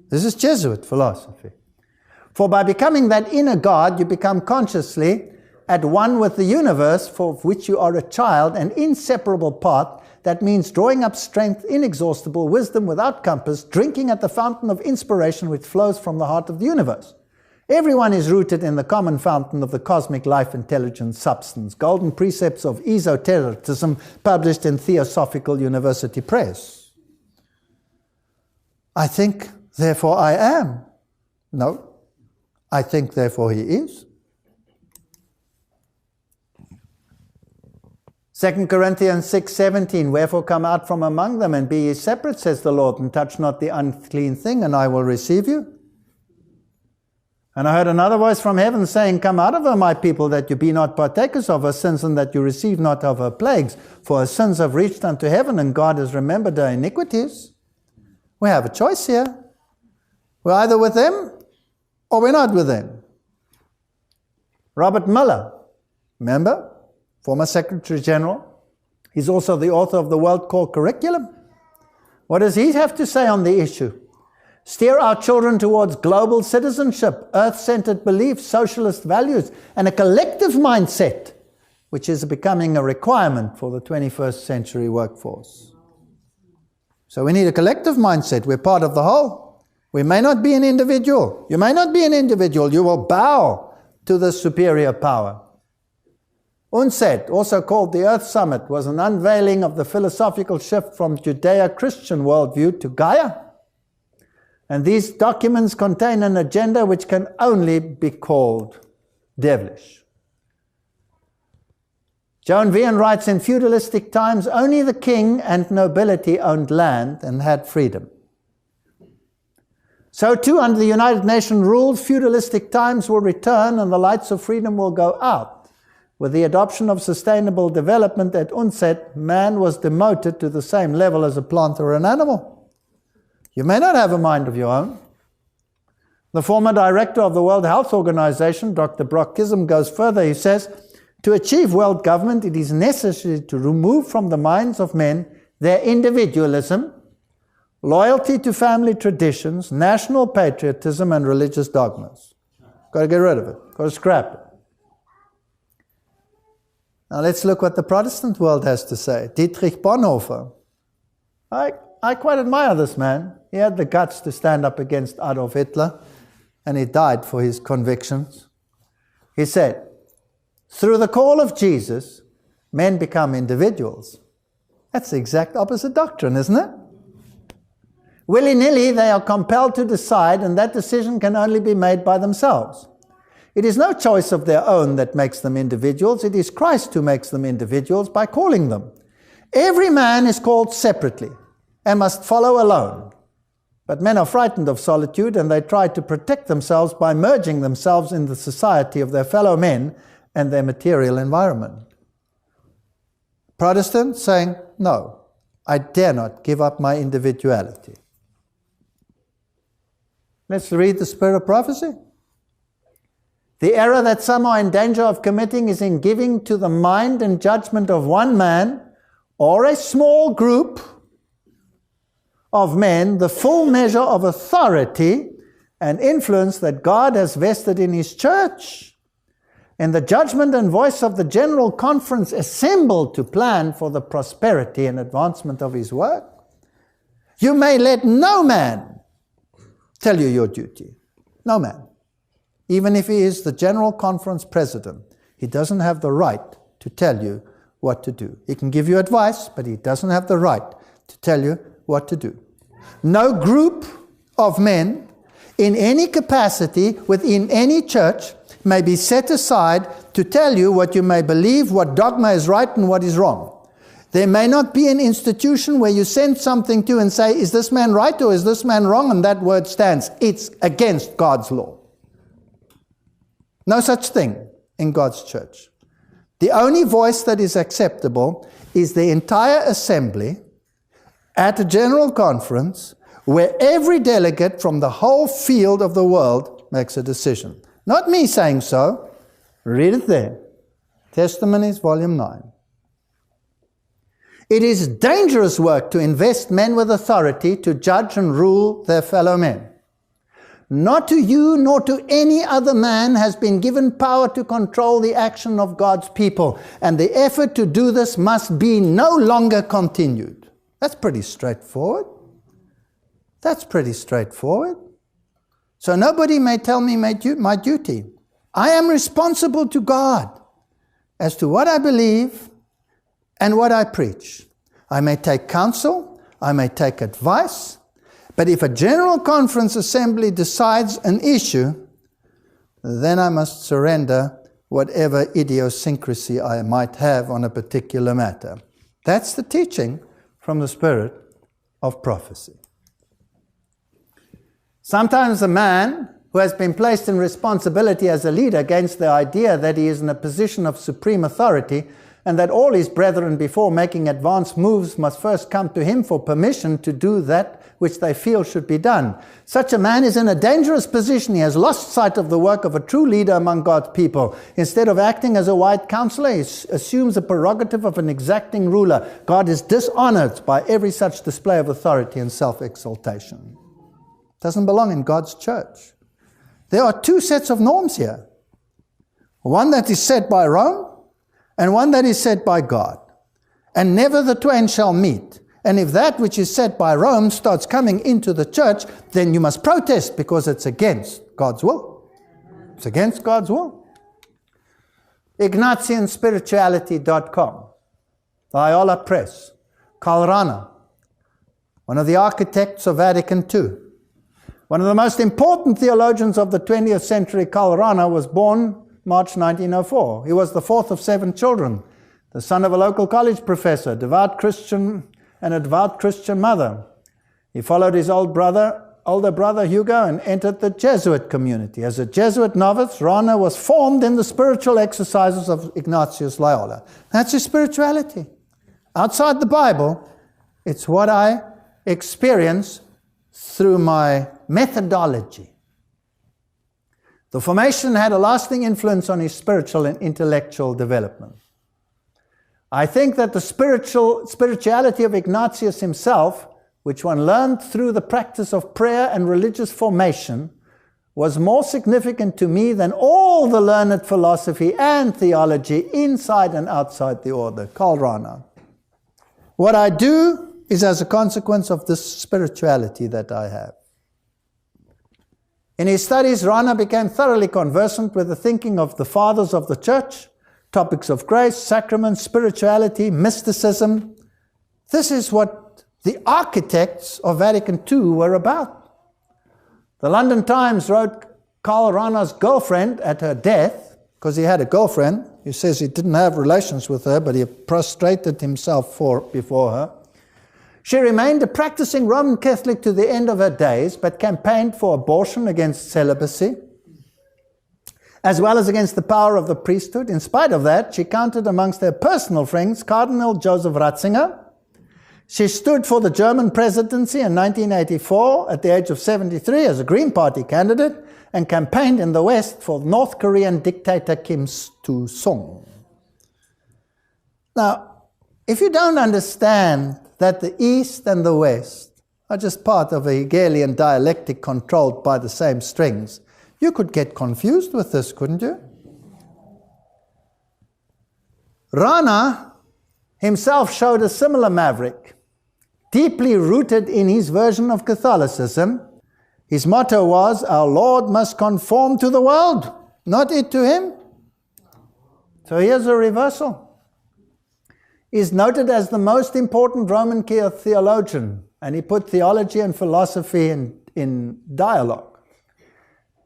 This is Jesuit philosophy. For by becoming that inner God, you become consciously at one with the universe for which you are a child, an inseparable part. That means drawing up strength, inexhaustible wisdom without compass, drinking at the fountain of inspiration which flows from the heart of the universe. Everyone is rooted in the common fountain of the cosmic life, intelligence, substance. Golden Precepts of Esotericism, published in Theosophical University Press. I think, therefore I am. No, I think, therefore he is. 2 Corinthians 6:17, wherefore come out from among them and be ye separate, says the Lord, and touch not the unclean thing, and I will receive you. And I heard another voice from heaven saying, come out of her, my people, that you be not partakers of her sins, and that you receive not of her plagues. For her sins have reached unto heaven, and God has remembered her iniquities. We have a choice here. We're either with them, or we're not with them. Robert Mueller, remember? Former Secretary General. He's also the author of the World Core Curriculum. What does he have to say on the issue? Steer our children towards global citizenship, earth-centered beliefs, socialist values, and a collective mindset, which is becoming a requirement for the 21st century workforce. So we need a collective mindset. We're part of the whole. We may not be an individual. You may not be an individual. You will bow to the superior power. UNCED, also called the Earth Summit, was an unveiling of the philosophical shift from Judeo-Christian worldview to Gaia. And these documents contain an agenda which can only be called devilish. Joan Vian writes, in feudalistic times, only the king and nobility owned land and had freedom. So too, under the United Nations rules, feudalistic times will return and the lights of freedom will go out. With the adoption of sustainable development at UNCED, man was demoted to the same level as a plant or an animal. You may not have a mind of your own. The former director of the World Health Organization, Dr. Brock Chisholm, goes further. He says, to achieve world government, it is necessary to remove from the minds of men their individualism, loyalty to family traditions, national patriotism, and religious dogmas. Got to get rid of it. Got to scrap it. Now let's look what the Protestant world has to say. Dietrich Bonhoeffer. I quite admire this man. He had the guts to stand up against Adolf Hitler, and he died for his convictions. He said, through the call of Jesus, men become individuals. That's the exact opposite doctrine, isn't it? Willy-nilly, they are compelled to decide, and that decision can only be made by themselves. It is no choice of their own that makes them individuals. It is Christ who makes them individuals by calling them. Every man is called separately and must follow alone. But men are frightened of solitude, and they try to protect themselves by merging themselves in the society of their fellow men and their material environment. Protestants saying, no, I dare not give up my individuality. Let's read the spirit of prophecy. The error that some are in danger of committing is in giving to the mind and judgment of one man or a small group of men the full measure of authority and influence that God has vested in His church. In the judgment and voice of the General Conference assembled to plan for the prosperity and advancement of His work. You may let no man tell you your duty. No man. Even if he is the General Conference president, he doesn't have the right to tell you what to do. He can give you advice, but he doesn't have the right to tell you what to do. No group of men in any capacity within any church may be set aside to tell you what you may believe, what dogma is right and what is wrong. There may not be an institution where you send something to and say, is this man right or is this man wrong? And that word stands. It's against God's law. No such thing in God's church. The only voice that is acceptable is the entire assembly at a general conference where every delegate from the whole field of the world makes a decision. Not me saying so. Read it there. Testimonies, volume 9. It is dangerous work to invest men with authority to judge and rule their fellow men. Not to you nor to any other man has been given power to control the action of God's people, and the effort to do this must be no longer continued. That's pretty straightforward. That's pretty straightforward. So nobody may tell me my duty. I am responsible to God as to what I believe and what I preach. I may take counsel, I may take advice, But if a general conference assembly decides an issue, then I must surrender whatever idiosyncrasy I might have on a particular matter. That's the teaching from the spirit of prophecy. Sometimes a man who has been placed in responsibility as a leader gains the idea that he is in a position of supreme authority and that all his brethren, before making advance moves, must first come to him for permission to do that which they feel should be done. Such a man is in a dangerous position. He has lost sight of the work of a true leader among God's people. Instead of acting as a wise counselor, he assumes the prerogative of an exacting ruler. God is dishonored by every such display of authority and self-exaltation. It doesn't belong in God's church. There are two sets of norms here. One that is set by Rome, and one that is set by God. And never the twain shall meet. And if that which is set by Rome starts coming into the church, then you must protest because it's against God's will. It's against God's will. IgnatianSpirituality.com, Loyola Press, Karl Rahner, one of the architects of Vatican II. One of the most important theologians of the 20th century, Karl Rahner, was born March 1904. He was the fourth of 7 children, the son of a local college professor, devout Christian, and a devout Christian mother. He followed his older brother Hugo and entered the Jesuit community. As a Jesuit novice, Rahner was formed in the spiritual exercises of Ignatius Loyola. That's his spirituality. Outside the Bible, it's what I experience through my methodology. The formation had a lasting influence on his spiritual and intellectual development. I think that the spirituality of Ignatius himself, which one learned through the practice of prayer and religious formation, was more significant to me than all the learned philosophy and theology inside and outside the order. Karl Rahner. What I do is as a consequence of this spirituality that I have. In his studies, Rahner became thoroughly conversant with the thinking of the fathers of the church, topics of grace, sacraments, spirituality, mysticism. This is what the architects of Vatican II were about. The London Times wrote Karl Rahner's girlfriend at her death, because he had a girlfriend. He says he didn't have relations with her, but he prostrated himself before her. She remained a practicing Roman Catholic to the end of her days, but campaigned for abortion against celibacy, as well as against the power of the priesthood. In spite of that, she counted amongst her personal friends Cardinal Joseph Ratzinger. She stood for the German presidency in 1984 at the age of 73 as a Green Party candidate and campaigned in the West for North Korean dictator Kim Il-sung. Now, if you don't understand that the East and the West are just part of a Hegelian dialectic controlled by the same strings, you could get confused with this, couldn't you? Rahner himself showed a similar maverick, deeply rooted in his version of Catholicism. His motto was, "Our Lord must conform to the world, not it to him." So here's a reversal. He's noted as the most important Roman theologian, and he put theology and philosophy in dialogue.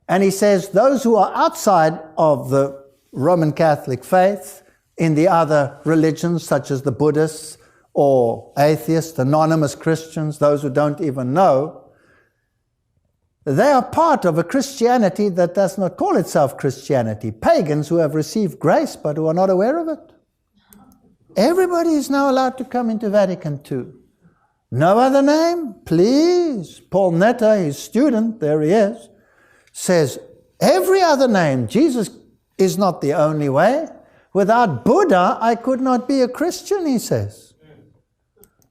And he says those who are outside of the Roman Catholic faith, in the other religions such as the Buddhists or atheists, anonymous Christians, those who don't even know, they are part of a Christianity that does not call itself Christianity. Pagans who have received grace but who are not aware of it. Everybody is now allowed to come into Vatican II. No other name, please. Paul Netter, his student, there he is, says every other name. Jesus is not the only way. Without Buddha, I could not be a Christian, he says.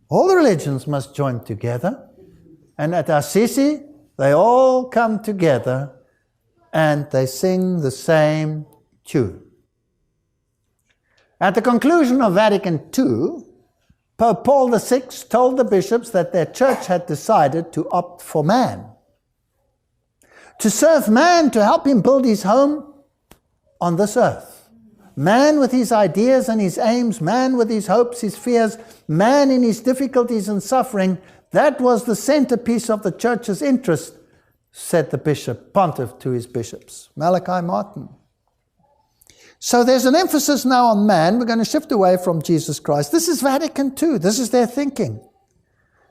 All the religions must join together. And at Assisi, they all come together and they sing the same tune. At the conclusion of Vatican II, Pope Paul VI told the bishops that their church had decided to opt for man. To serve man, to help him build his home on this earth. Man with his ideas and his aims, man with his hopes, his fears, man in his difficulties and suffering, That was the centerpiece of the church's interest, said the bishop, pontiff to his bishops, Malachi Martin. So there's an emphasis now on man. We're going to shift away from Jesus Christ. This is Vatican II. This is their thinking.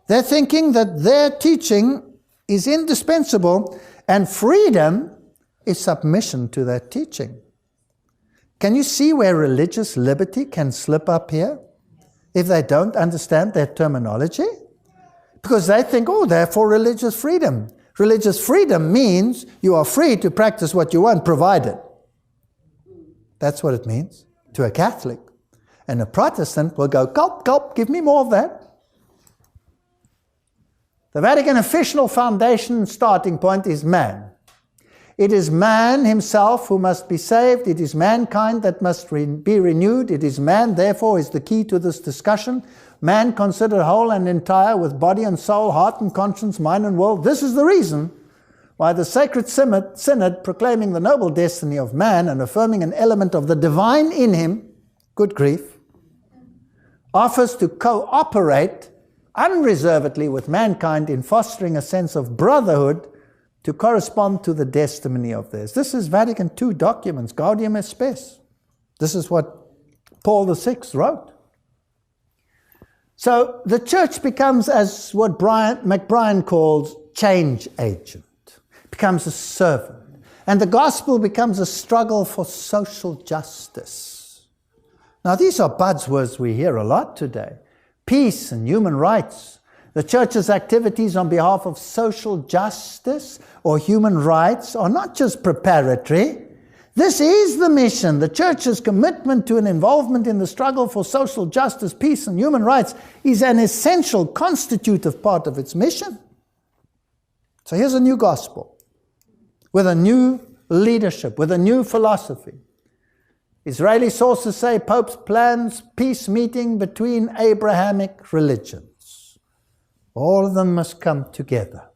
They're thinking that their teaching is indispensable and freedom is submission to that teaching. Can you see where religious liberty can slip up here if they don't understand their terminology? Because they think, oh, they're for religious freedom. Religious freedom means you are free to practice what you want, provided. That's what it means to a Catholic. And a Protestant will go, gulp, gulp, give me more of that. The Vatican official foundation starting point is man. It is man himself who must be saved. It is mankind that must be renewed. It is man, therefore, is the key to this discussion. Man considered whole and entire with body and soul, heart and conscience, mind and will. This is the reason why the Sacred Synod, proclaiming the noble destiny of man and affirming an element of the divine in him, good grief, offers to cooperate unreservedly with mankind in fostering a sense of brotherhood to correspond to the testimony of theirs. This is Vatican II documents, Gaudium et Spes. This is what Paul VI wrote. So the church becomes, as what McBrien calls, change agent. It becomes a servant. And the gospel becomes a struggle for social justice. Now these are buzzwords we hear a lot today. Peace and human rights. The church's activities on behalf of social justice or human rights are not just preparatory. This is the mission. The church's commitment to an involvement in the struggle for social justice, peace, and human rights is an essential constitutive part of its mission. So here's a new gospel with a new leadership, with a new philosophy. Israeli sources say Pope plans peace meeting between Abrahamic religions. All of them must come together.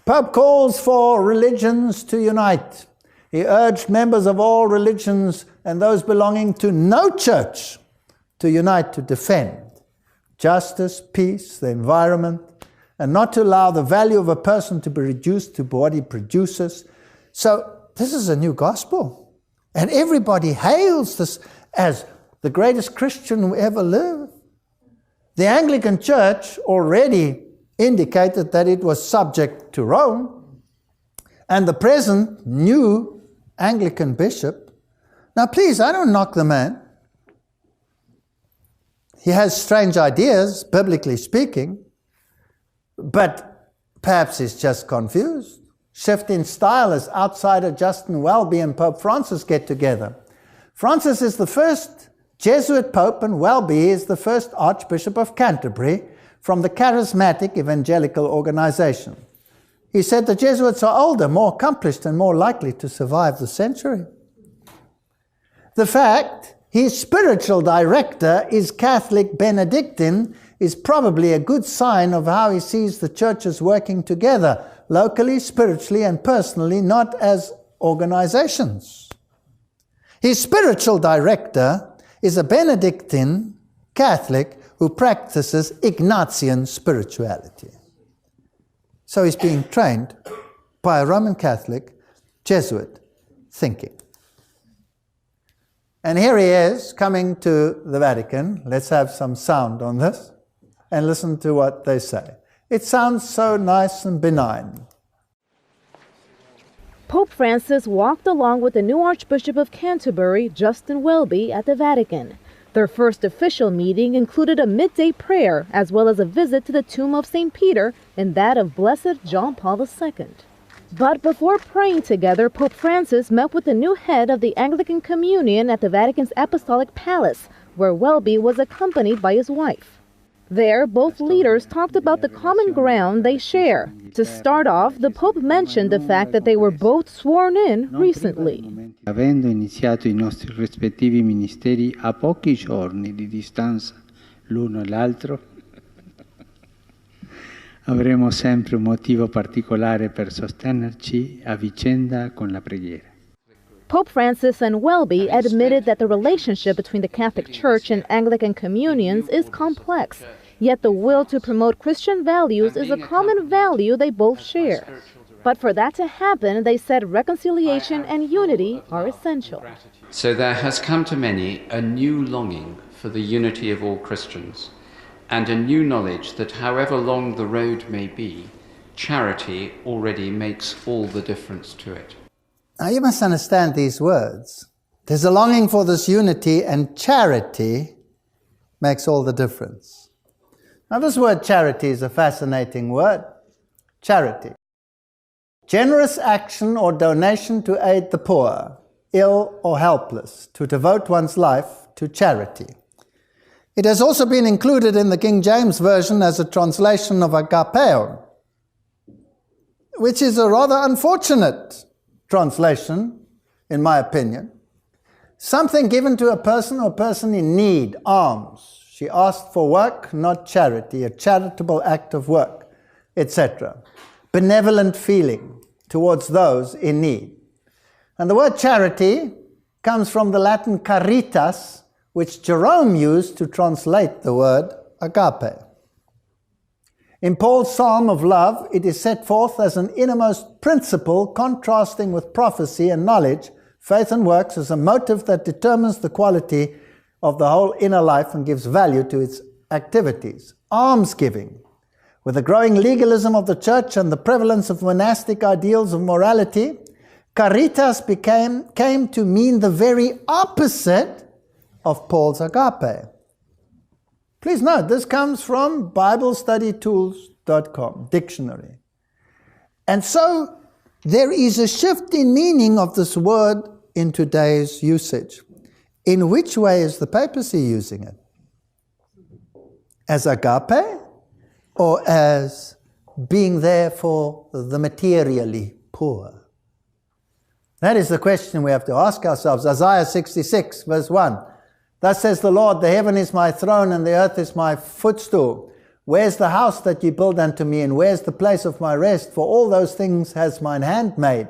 Pope calls for religions to unite. He urged members of all religions and those belonging to no church to unite to defend justice, peace, the environment, and not to allow the value of a person to be reduced to what he produces. So this is a new gospel. And everybody hails this as the greatest Christian who ever lived. The Anglican Church already indicated that it was subject to Rome. And the present new Anglican bishop, now please, I don't knock the man. He has strange ideas, biblically speaking, but perhaps he's just confused. Shift in style as outsider Justin Welby and Pope Francis get together. Francis is the first Jesuit Pope and Welby is the first Archbishop of Canterbury from the charismatic evangelical organization. He said the Jesuits are older, more accomplished, and more likely to survive the century. The fact his spiritual director is Catholic Benedictine is probably a good sign of how he sees the churches working together, locally, spiritually, and personally, not as organizations. His spiritual director is a Benedictine Catholic who practices Ignatian spirituality. So he's being trained by a Roman Catholic Jesuit thinking. And here he is coming to the Vatican. Let's have some sound on this and listen to what they say. It sounds so nice and benign. Pope Francis walked along with the new Archbishop of Canterbury, Justin Welby, at the Vatican. Their first official meeting included a midday prayer, as well as a visit to the tomb of St. Peter and that of Blessed John Paul II. But before praying together, Pope Francis met with the new head of the Anglican Communion at the Vatican's Apostolic Palace, where Welby was accompanied by his wife. There, both leaders talked about the common ground they share. To start off, the Pope mentioned the fact that they were both sworn in recently. Avendo iniziato I nostri rispettivi ministeri a pochi giorni di distanza l'uno e l'altro, avremo sempre un motivo particolare per sostenerci a vicenda con la preghiera. Pope Francis and Welby admitted that the relationship between the Catholic Church and Anglican communions is complex. Yet the will to promote Christian values is a common value they both share. But for that to happen, they said reconciliation and unity are essential. So there has come to many a new longing for the unity of all Christians, and a new knowledge that however long the road may be, charity already makes all the difference to it. Now you must understand these words. There's a longing for this unity, and charity makes all the difference. Now this word charity is a fascinating word. Charity. Generous action or donation to aid the poor, ill or helpless, to devote one's life to charity. It has also been included in the King James Version as a translation of agapeo, which is a rather unfortunate translation, in my opinion. Something given to a person or person in need, alms. She asked for work, not charity, a charitable act of work, etc. Benevolent feeling towards those in need. And the word charity comes from the Latin caritas, which Jerome used to translate the word agape. In Paul's Psalm of Love, it is set forth as an innermost principle contrasting with prophecy and knowledge, faith and works, as a motive that determines the quality of the whole inner life and gives value to its activities. Almsgiving. With the growing legalism of the church and the prevalence of monastic ideals of morality, caritas came to mean the very opposite of Paul's agape. Please note, this comes from BibleStudyTools.com, dictionary. And so there is a shift in meaning of this word in today's usage. In which way is the papacy using it? As agape? Or as being there for the materially poor? That is the question we have to ask ourselves. Isaiah 66, verse 1. Thus says the Lord, the heaven is my throne and the earth is my footstool. Where's the house that you build unto me, and where's the place of my rest? For all those things has mine hand made,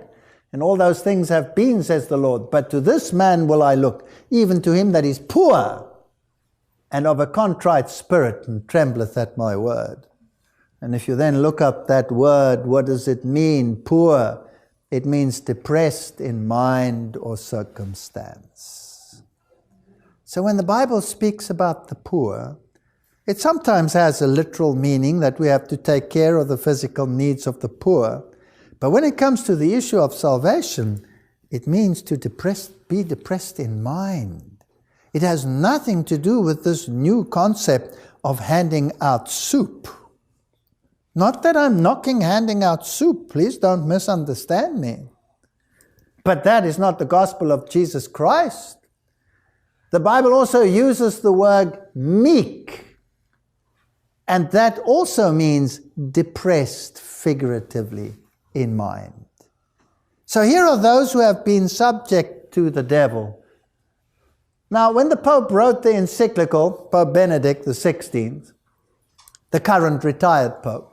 and all those things have been, says the Lord. But to this man will I look, even to him that is poor, and of a contrite spirit, and trembleth at my word. And if you then look up that word, what does it mean? Poor. It means depressed in mind or circumstance. So when the Bible speaks about the poor, it sometimes has a literal meaning that we have to take care of the physical needs of the poor. But when it comes to the issue of salvation, it means to be depressed in mind. It has nothing to do with this new concept of handing out soup. Not that I'm knocking handing out soup, please don't misunderstand me. But that is not the gospel of Jesus Christ. The Bible also uses the word meek, and that also means depressed figuratively in mind. So here are those who have been subject to the devil. Now, when the Pope wrote the encyclical, Pope Benedict XVI, the current retired Pope,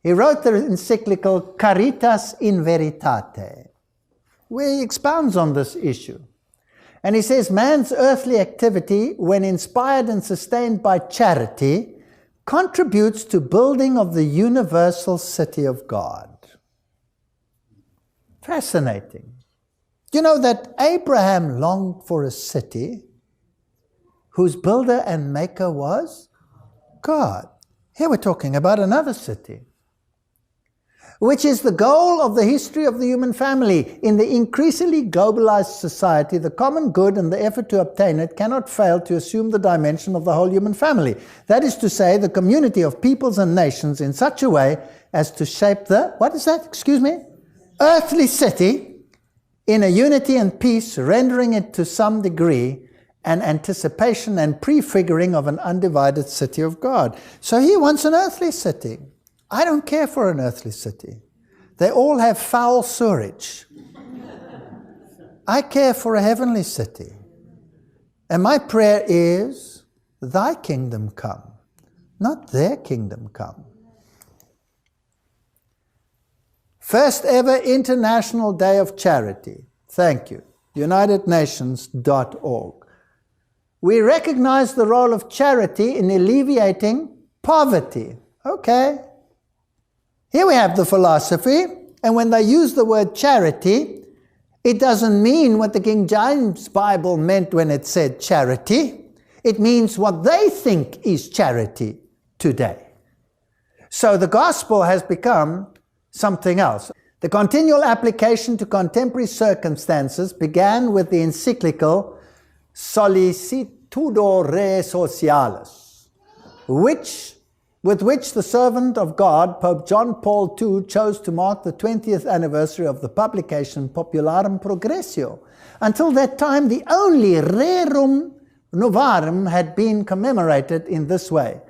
he wrote the encyclical Caritas in Veritate, where he expounds on this issue. And he says, man's earthly activity, when inspired and sustained by charity, contributes to building of the universal city of God. Fascinating. You know that Abraham longed for a city whose builder and maker was God. Here we're talking about another city, which is the goal of the history of the human family. In the increasingly globalized society, the common good and the effort to obtain it cannot fail to assume the dimension of the whole human family. That is to say, the community of peoples and nations in such a way as to shape the, earthly city in a unity and peace, rendering it to some degree an anticipation and prefiguring of an undivided city of God. So he wants an earthly city. I don't care for an earthly city. They all have foul sewage. I care for a heavenly city. And my prayer is, thy kingdom come, not their kingdom come. First ever International Day of Charity. Thank you. UnitedNations.org. We recognize the role of charity in alleviating poverty. Okay. Here we have the philosophy, and when they use the word charity, it doesn't mean what the King James Bible meant when it said charity. It means what they think is charity today. So the gospel has become something else. The continual application to contemporary circumstances began with the encyclical Solicitudo Re Socialis, with which the servant of God, Pope John Paul II, chose to mark the 20th anniversary of the publication Popularum Progressio. Until that time, the only Rerum Novarum had been commemorated in this way.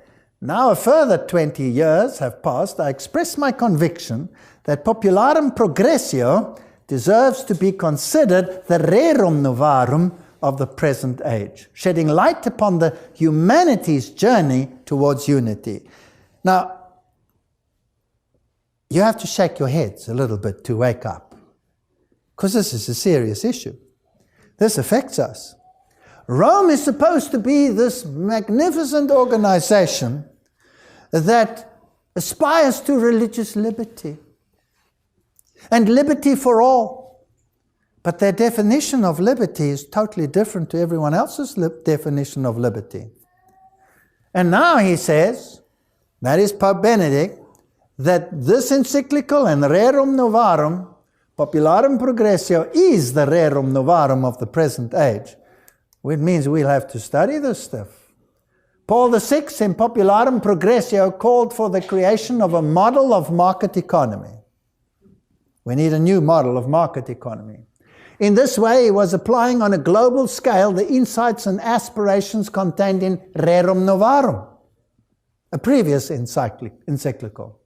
Now a further 20 years have passed. I express my conviction that Popularum Progressio deserves to be considered the Rerum Novarum of the present age, shedding light upon the humanity's journey towards unity. Now, you have to shake your heads a little bit to wake up, because this is a serious issue. This affects us. Rome is supposed to be this magnificent organization that aspires to religious liberty and liberty for all. But their definition of liberty is totally different to everyone else's definition of liberty. And now he says, that is Pope Benedict, that this encyclical and Rerum Novarum, Popularum Progressio, is the Rerum Novarum of the present age. Which means we'll have to study this stuff. Paul VI in Popularum Progressio called for the creation of a model of market economy. We need a new model of market economy. In this way, he was applying on a global scale the insights and aspirations contained in Rerum Novarum, a previous encyclical.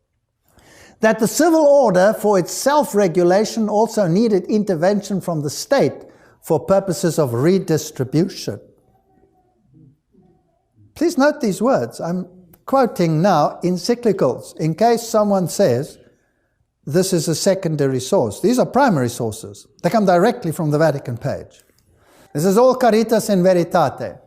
That the civil order for its self-regulation also needed intervention from the state for purposes of redistribution. Please note these words. I'm quoting now encyclicals, in case someone says this is a secondary source. These are primary sources. They come directly from the Vatican page. This is all Caritas in Veritate.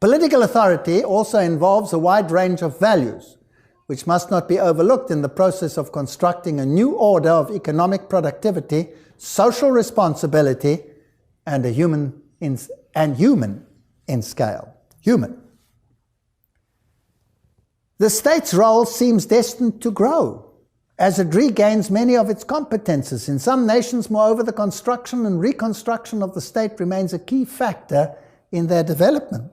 Political authority also involves a wide range of values, which must not be overlooked in the process of constructing a new order of economic productivity, social responsibility, and human in scale. Human. The state's role seems destined to grow as it regains many of its competences. In some nations, moreover, the construction and reconstruction of the state remains a key factor in their development.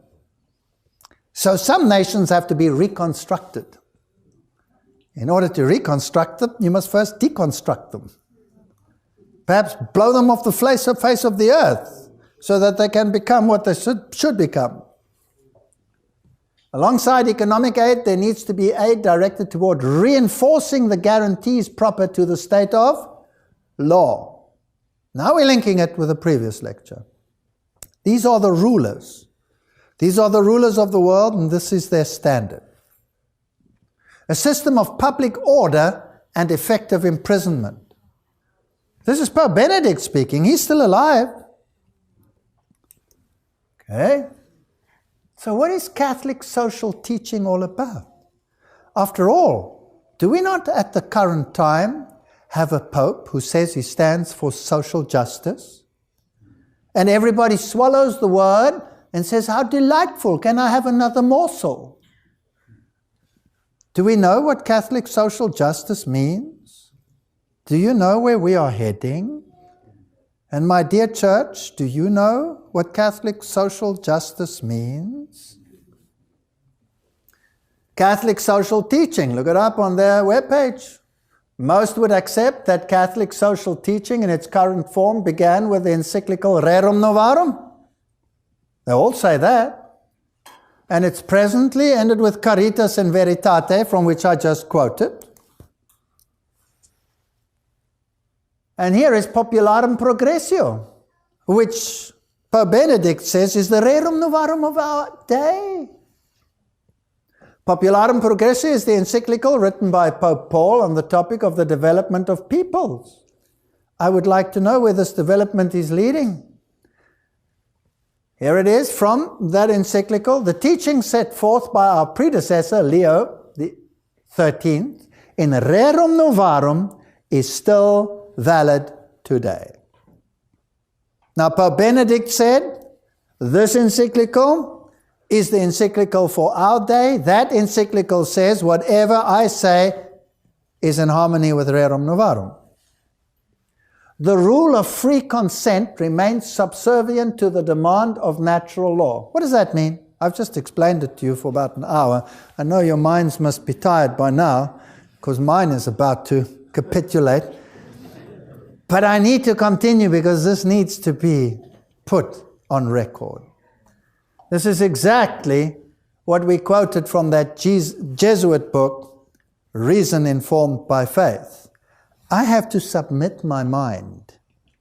So some nations have to be reconstructed. In order to reconstruct them, you must first deconstruct them. Perhaps blow them off the face of the earth so that they can become what they should become. Alongside economic aid, there needs to be aid directed toward reinforcing the guarantees proper to the state of law. Now we're linking it with a previous lecture. These are the rulers. These are the rulers of the world, and this is their standard. A system of public order and effective imprisonment. This is Pope Benedict speaking. He's still alive. Okay. So what is Catholic social teaching all about? After all, do we not at the current time have a Pope who says he stands for social justice? And everybody swallows the word and says, how delightful, can I have another morsel? Do we know what Catholic social justice means? Do you know where we are heading? And my dear church, do you know what Catholic social justice means? Catholic social teaching, look it up on their webpage. Most would accept that Catholic social teaching in its current form began with the encyclical Rerum Novarum. They all say that. And it's presently ended with Caritas in Veritate, from which I just quoted. And here is Popularum Progressio, which Pope Benedict says is the Rerum Novarum of our day. Popularum Progressio is the encyclical written by Pope Paul on the topic of the development of peoples. I would like to know where this development is leading. Here it is from that encyclical. The teaching set forth by our predecessor, Leo the 13th, in Rerum Novarum is still valid today. Now, Pope Benedict said, this encyclical is the encyclical for our day. That encyclical says, whatever I say is in harmony with Rerum Novarum. The rule of free consent remains subservient to the demand of natural law. What does that mean? I've just explained it to you for about an hour. I know your minds must be tired by now, because mine is about to capitulate. But I need to continue because this needs to be put on record. This is exactly what we quoted from that Jesuit book, Reason Informed by Faith. I have to submit my mind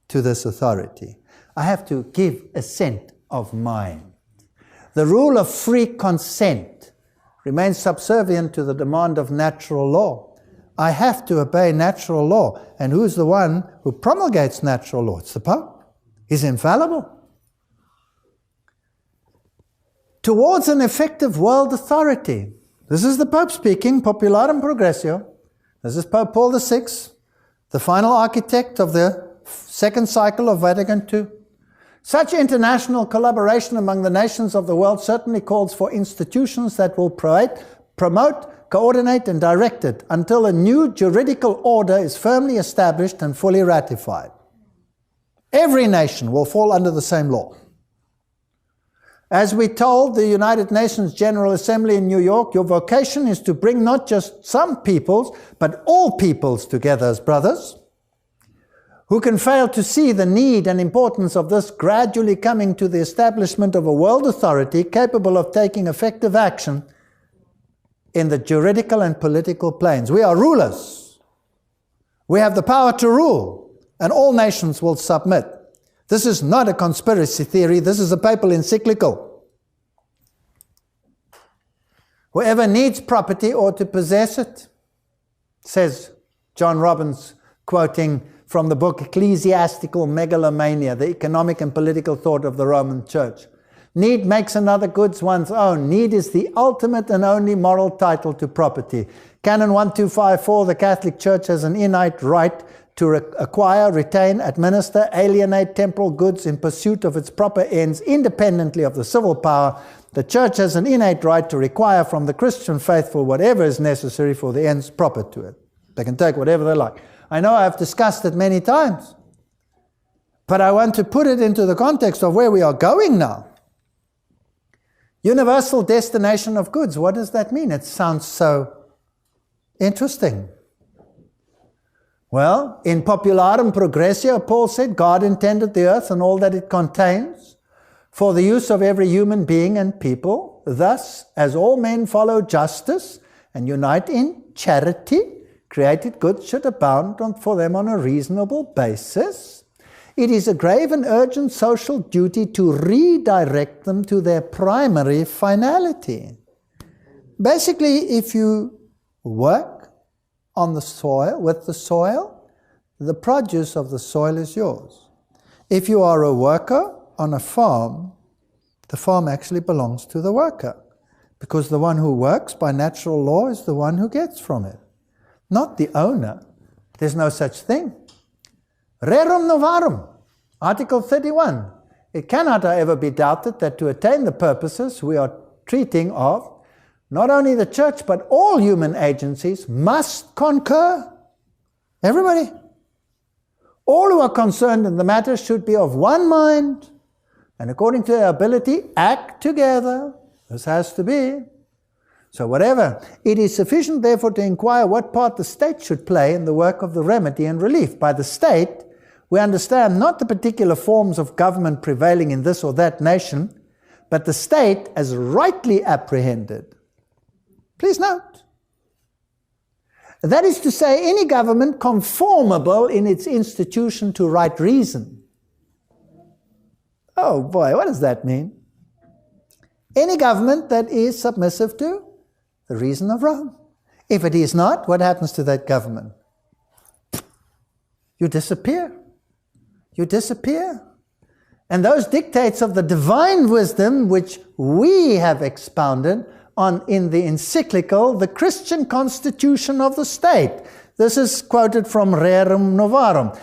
to this authority. I have to give assent of mind. The rule of free consent remains subservient to the demand of natural law. I have to obey natural law. And who's the one who promulgates natural law? It's the Pope. He's infallible. Towards an effective world authority. This is the Pope speaking, Popularum Progressio. This is Pope Paul VI, the final architect of the second cycle of Vatican II. Such international collaboration among the nations of the world certainly calls for institutions that will promote, coordinate, and direct it until a new juridical order is firmly established and fully ratified. Every nation will fall under the same law. As we told the United Nations General Assembly in New York, your vocation is to bring not just some peoples, but all peoples together as brothers. Who can fail to see the need and importance of this gradually coming to the establishment of a world authority capable of taking effective action in the juridical and political planes? We are rulers. We have the power to rule, and all nations will submit. This is not a conspiracy theory. This is a papal encyclical. Whoever needs property ought to possess it, says John Robbins, quoting from the book Ecclesiastical Megalomania, the economic and political thought of the Roman Church. Need makes another goods one's own. Need is the ultimate and only moral title to property. Canon 1254, the Catholic Church has an innate right to acquire, retain, administer, alienate temporal goods in pursuit of its proper ends, independently of the civil power. The Church has an innate right to require from the Christian faithful whatever is necessary for the ends proper to it. They can take whatever they like. I know I've discussed it many times, but I want to put it into the context of where we are going now. Universal destination of goods, what does that mean? It sounds so interesting. Well, in Popularum Progressio, Paul said, God intended the earth and all that it contains for the use of every human being and people. Thus, as all men follow justice and unite in charity, created goods should abound for them on a reasonable basis. It is a grave and urgent social duty to redirect them to their primary finality. Basically, if you work on the soil, with the soil, the produce of the soil is yours. If you are a worker on a farm, the farm actually belongs to the worker, because the one who works by natural law is the one who gets from it, not the owner. There's no such thing. Rerum Novarum, Article 31. It cannot, however, be doubted that to attain the purposes we are treating of, not only the Church, but all human agencies must concur. Everybody. All who are concerned in the matter should be of one mind, and according to their ability, act together. This has to be. So whatever. It is sufficient, therefore, to inquire what part the state should play in the work of the remedy and relief. By the state, we understand not the particular forms of government prevailing in this or that nation, but the state as rightly apprehended. Please note. That is to say, any government conformable in its institution to right reason. Oh boy, what does that mean? Any government that is submissive to the reason of Rome. If it is not, what happens to that government? You disappear. You disappear. And those dictates of the divine wisdom which we have expounded on in the encyclical, The Christian Constitution of the State. This is quoted from Rerum Novarum.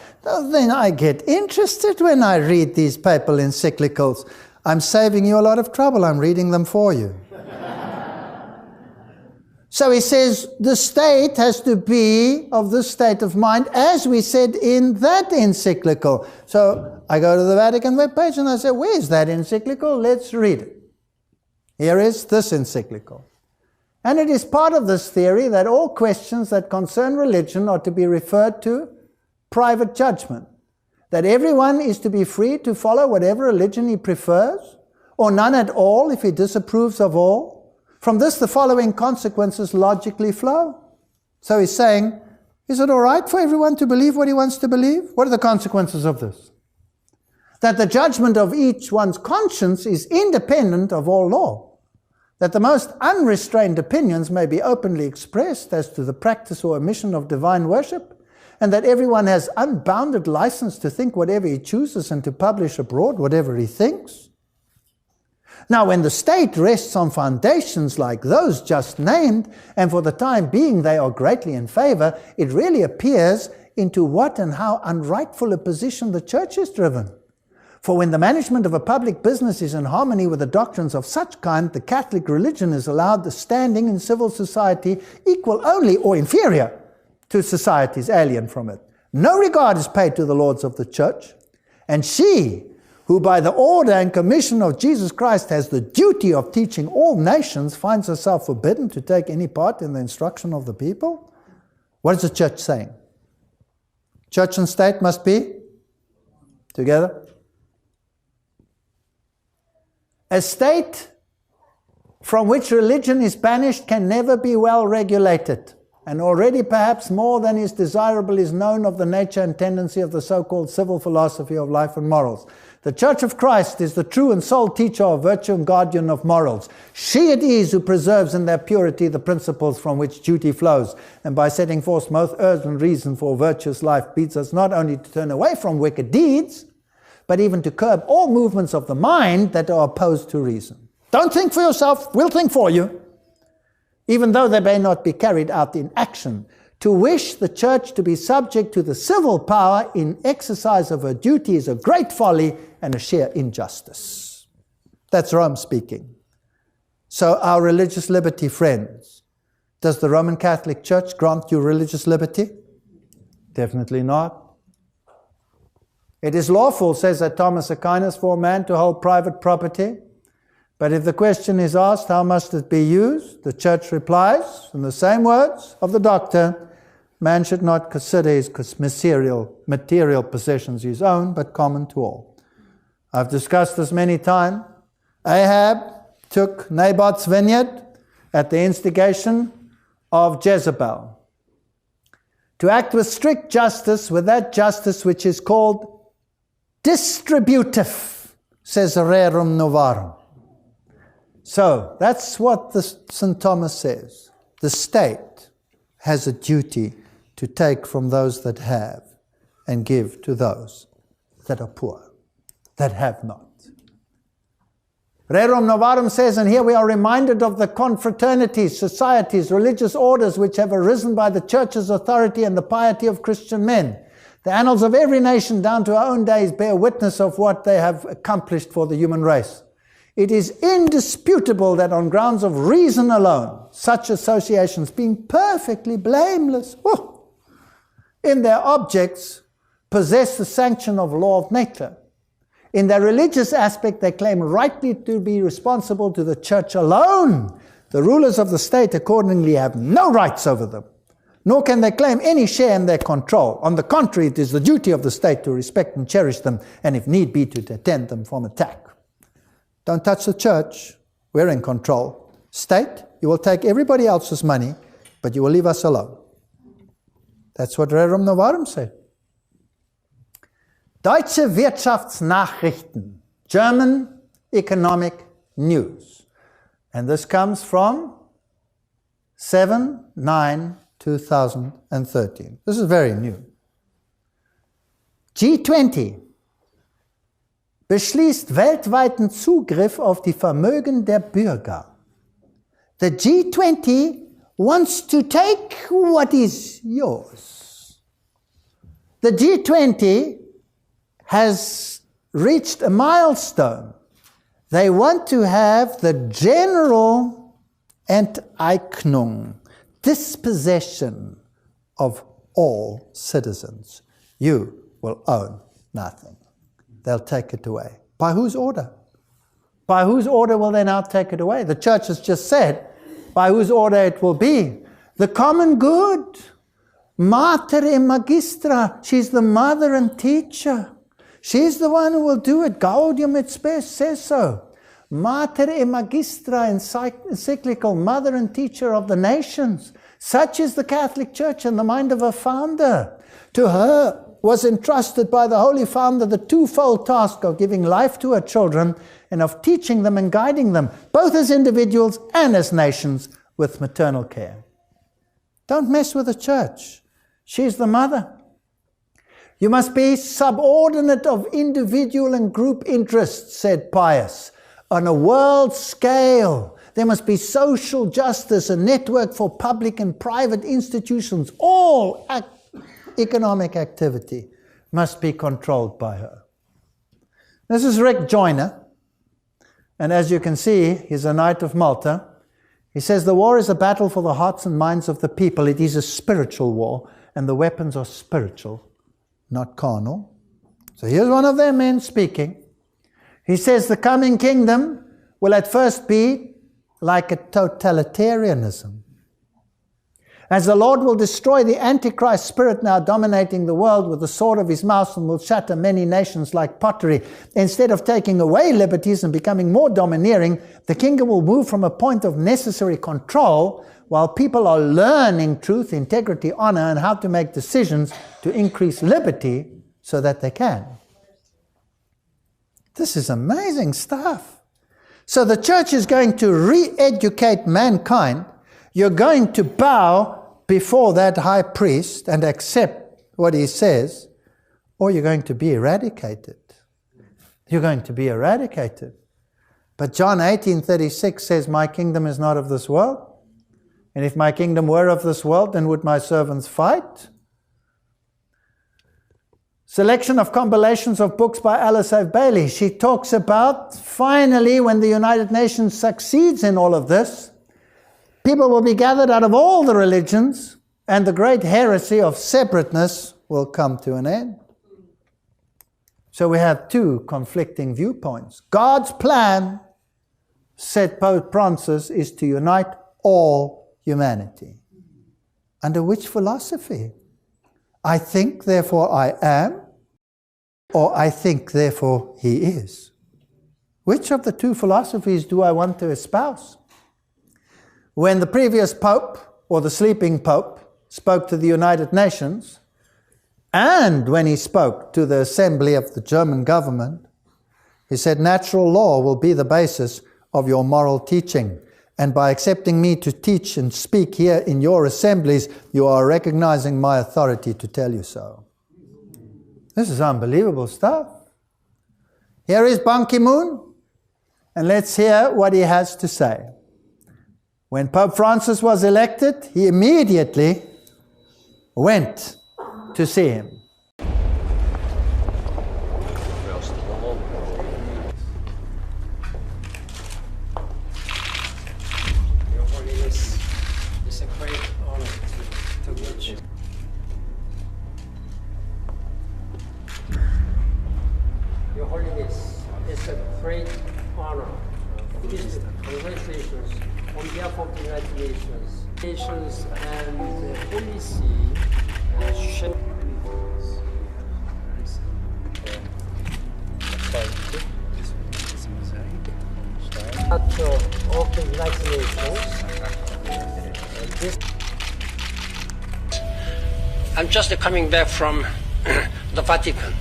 Then I get interested when I read these papal encyclicals. I'm saving you a lot of trouble. I'm reading them for you. So he says the state has to be of this state of mind, as we said in that encyclical. So I go to the Vatican webpage and I say, where's that encyclical? Let's read it. Here is this encyclical. And it is part of this theory that all questions that concern religion are to be referred to private judgment. That everyone is to be free to follow whatever religion he prefers, or none at all if he disapproves of all. From this, the following consequences logically flow. So he's saying, is it all right for everyone to believe what he wants to believe? What are the consequences of this? That the judgment of each one's conscience is independent of all law. That the most unrestrained opinions may be openly expressed as to the practice or omission of divine worship, and that everyone has unbounded license to think whatever he chooses and to publish abroad whatever he thinks. Now, when the state rests on foundations like those just named, and for the time being they are greatly in favor, it really appears into what and how unrightful a position the church is driven. For when the management of a public business is in harmony with the doctrines of such kind, the Catholic religion is allowed the standing in civil society equal only or inferior to societies alien from it. No regard is paid to the lords of the church, and she, who by the order and commission of Jesus Christ has the duty of teaching all nations, finds herself forbidden to take any part in the instruction of the people? What is the church saying? Church and state must be together. A state from which religion is banished can never be well regulated, and already perhaps more than is desirable is known of the nature and tendency of the so-called civil philosophy of life and morals. The Church of Christ is the true and sole teacher of virtue and guardian of morals. She it is who preserves in their purity the principles from which duty flows, and by setting forth most urgent reason for virtuous life bids us not only to turn away from wicked deeds, but even to curb all movements of the mind that are opposed to reason. Don't think for yourself, we'll think for you, even though they may not be carried out in action. To wish the church to be subject to the civil power in exercise of her duty is a great folly and a sheer injustice. That's Rome speaking. So our religious liberty, friends, does the Roman Catholic Church grant you religious liberty? Definitely not. It is lawful, says St. Thomas Aquinas, for a man to hold private property. But if the question is asked, how must it be used? The church replies, in the same words of the doctor, man should not consider his material possessions his own, but common to all. I've discussed this many times. Ahab took Naboth's vineyard at the instigation of Jezebel. To act with strict justice, with that justice which is called distributive, says Rerum Novarum. So that's what St. Thomas says. The state has a duty to take from those that have and give to those that are poor, that have not. Rerum Novarum says, and here we are reminded of the confraternities, societies, religious orders which have arisen by the church's authority and the piety of Christian men. The annals of every nation down to our own days bear witness of what they have accomplished for the human race. It is indisputable that on grounds of reason alone, such associations, being perfectly blameless in their objects, possess the sanction of law of nature. In their religious aspect, they claim rightly to be responsible to the church alone. The rulers of the state accordingly have no rights over them, nor can they claim any share in their control. On the contrary, it is the duty of the state to respect and cherish them, and if need be, to defend them from attack. Don't touch the church. We're in control. State, you will take everybody else's money, but you will leave us alone. That's what Rerum Novarum said. Deutsche Wirtschaftsnachrichten, German economic news. And this comes from 7/9/2013. This is very new. G20. beschließt weltweiten Zugriff auf die Vermögen der Bürger. The G20 wants to take what is yours. The G20 has reached a milestone. They want to have the general Enteignung, dispossession of all citizens. You will own nothing. They'll take it away. By whose order? By whose order will they now take it away? The church has just said by whose order it will be. The common good. Mater e magistra. She's the mother and teacher. She's the one who will do it. Gaudium et Spes says so. Mater e magistra, encyclical, mother and teacher of the nations. Such is the Catholic Church in the mind of her founder. To her was entrusted by the Holy Founder the twofold task of giving life to her children and of teaching them and guiding them, both as individuals and as nations, with maternal care. Don't mess with the church. She's the mother. You must be subordinate of individual and group interests, said Pius. On a world scale, there must be social justice, a network for public and private institutions. All economic activity must be controlled by her. This is Rick Joyner, and as you can see, he's a Knight of Malta. He says the war is a battle for the hearts and minds of the people. It is a spiritual war, and the weapons are spiritual, not carnal. So here's one of their men speaking. He says the coming kingdom will at first be like a totalitarianism. As the Lord will destroy the Antichrist spirit now dominating the world with the sword of his mouth and will shatter many nations like pottery. Instead of taking away liberties and becoming more domineering, the kingdom will move from a point of necessary control while people are learning truth, integrity, honor, and how to make decisions to increase liberty so that they can. This is amazing stuff. So the church is going to re-educate mankind. You're going to bow before that high priest and accept what he says, or you're going to be eradicated. You're going to be eradicated. But John 18:36 says, my kingdom is not of this world. And if my kingdom were of this world, then would my servants fight? Selection of compilations of books by Alice A. Bailey. She talks about, finally, when the United Nations succeeds in all of this, people will be gathered out of all the religions, and the great heresy of separateness will come to an end. So we have two conflicting viewpoints. God's plan, said Pope Francis, is to unite all humanity. Under which philosophy? I think, therefore I am, or I think, therefore he is. Which of the two philosophies do I want to espouse? When the previous Pope, or the sleeping Pope, spoke to the United Nations, and when he spoke to the Assembly of the German government, he said, natural law will be the basis of your moral teaching. And by accepting me to teach and speak here in your assemblies, you are recognizing my authority to tell you so. This is unbelievable stuff. Here is Ban Ki-moon, and let's hear what he has to say. When Pope Francis was elected, he immediately went to see him. Your Holiness, it's a great honor. Congratulations on behalf of the United Nations. Nations and the Holy See of the United Nations. I'm just coming back from the Vatican.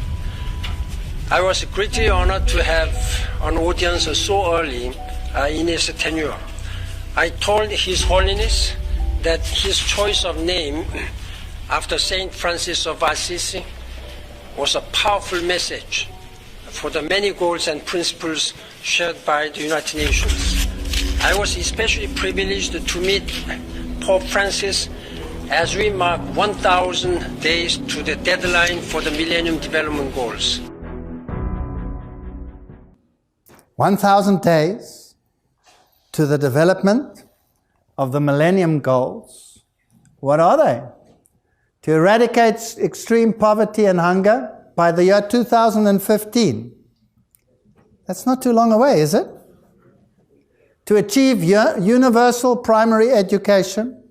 I was greatly honored to have an audience so early in his tenure. I told His Holiness that his choice of name after Saint Francis of Assisi was a powerful message for the many goals and principles shared by the United Nations. I was especially privileged to meet Pope Francis as we mark 1,000 days to the deadline for the Millennium Development Goals. 1,000 days to the development of the Millennium Goals. What are they? To eradicate extreme poverty and hunger by the year 2015. That's not too long away, is it? To achieve universal primary education,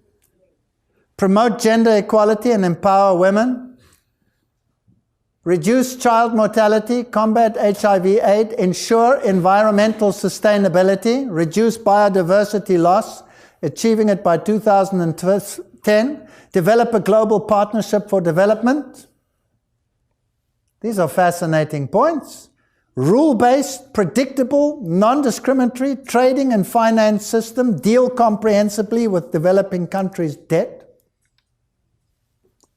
promote gender equality and empower women, reduce child mortality, combat HIV/AIDS, ensure environmental sustainability, reduce biodiversity loss, achieving it by 2010, develop a global partnership for development. These are fascinating points. Rule-based, predictable, non-discriminatory trading and finance system, deal comprehensively with developing countries' debt.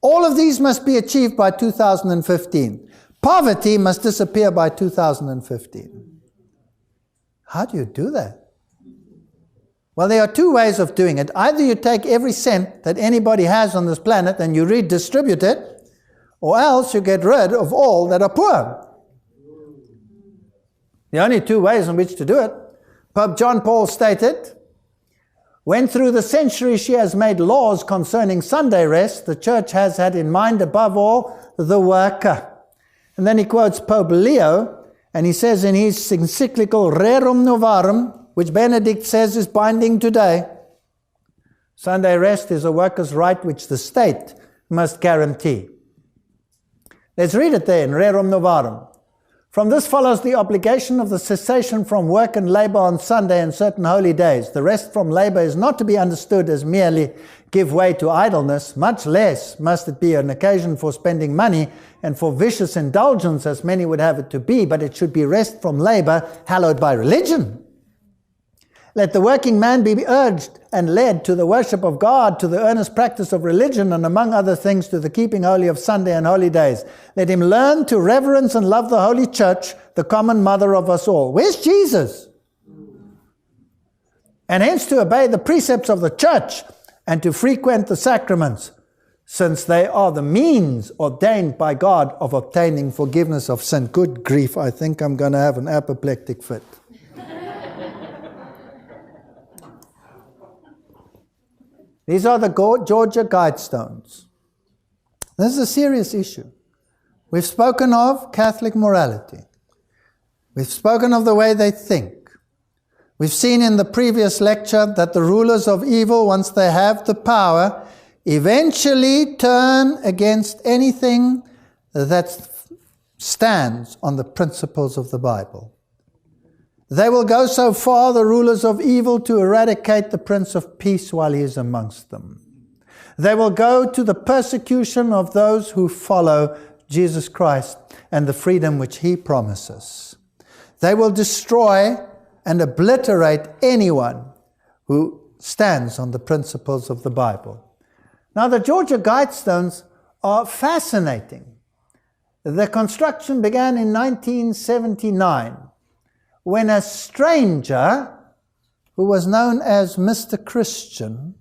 All of these must be achieved by 2015. Poverty must disappear by 2015. How do you do that? Well, there are two ways of doing it. Either you take every cent that anybody has on this planet and you redistribute it, or else you get rid of all that are poor. The only two ways in which to do it. Pope John Paul stated, when through the centuries she has made laws concerning Sunday rest, the Church has had in mind above all the worker. And then he quotes Pope Leo, and he says in his encyclical Rerum Novarum, which Benedict says is binding today, Sunday rest is a worker's right which the state must guarantee. Let's read it there in Rerum Novarum. From this follows the obligation of the cessation from work and labor on Sunday and certain holy days. The rest from labor is not to be understood as merely give way to idleness, much less must it be an occasion for spending money and for vicious indulgence, as many would have it to be, but it should be rest from labor hallowed by religion. Let the working man be urged and led to the worship of God, to the earnest practice of religion, and among other things to the keeping holy of Sunday and holy days. Let him learn to reverence and love the Holy Church, the common mother of us all. Where's Jesus? And hence to obey the precepts of the Church and to frequent the sacraments, since they are the means ordained by God of obtaining forgiveness of sin. Good grief, I think I'm going to have an apoplectic fit. These are the Georgia Guidestones. This is a serious issue. We've spoken of Catholic morality. We've spoken of the way they think. We've seen in the previous lecture that the rulers of evil, once they have the power, eventually turn against anything that stands on the principles of the Bible. They will go so far, the rulers of evil, to eradicate the Prince of Peace while he is amongst them. They will go to the persecution of those who follow Jesus Christ and the freedom which he promises. They will destroy and obliterate anyone who stands on the principles of the Bible. Now, the Georgia Guidestones are fascinating. The construction began in 1979. When a stranger, who was known as Mr. Christian,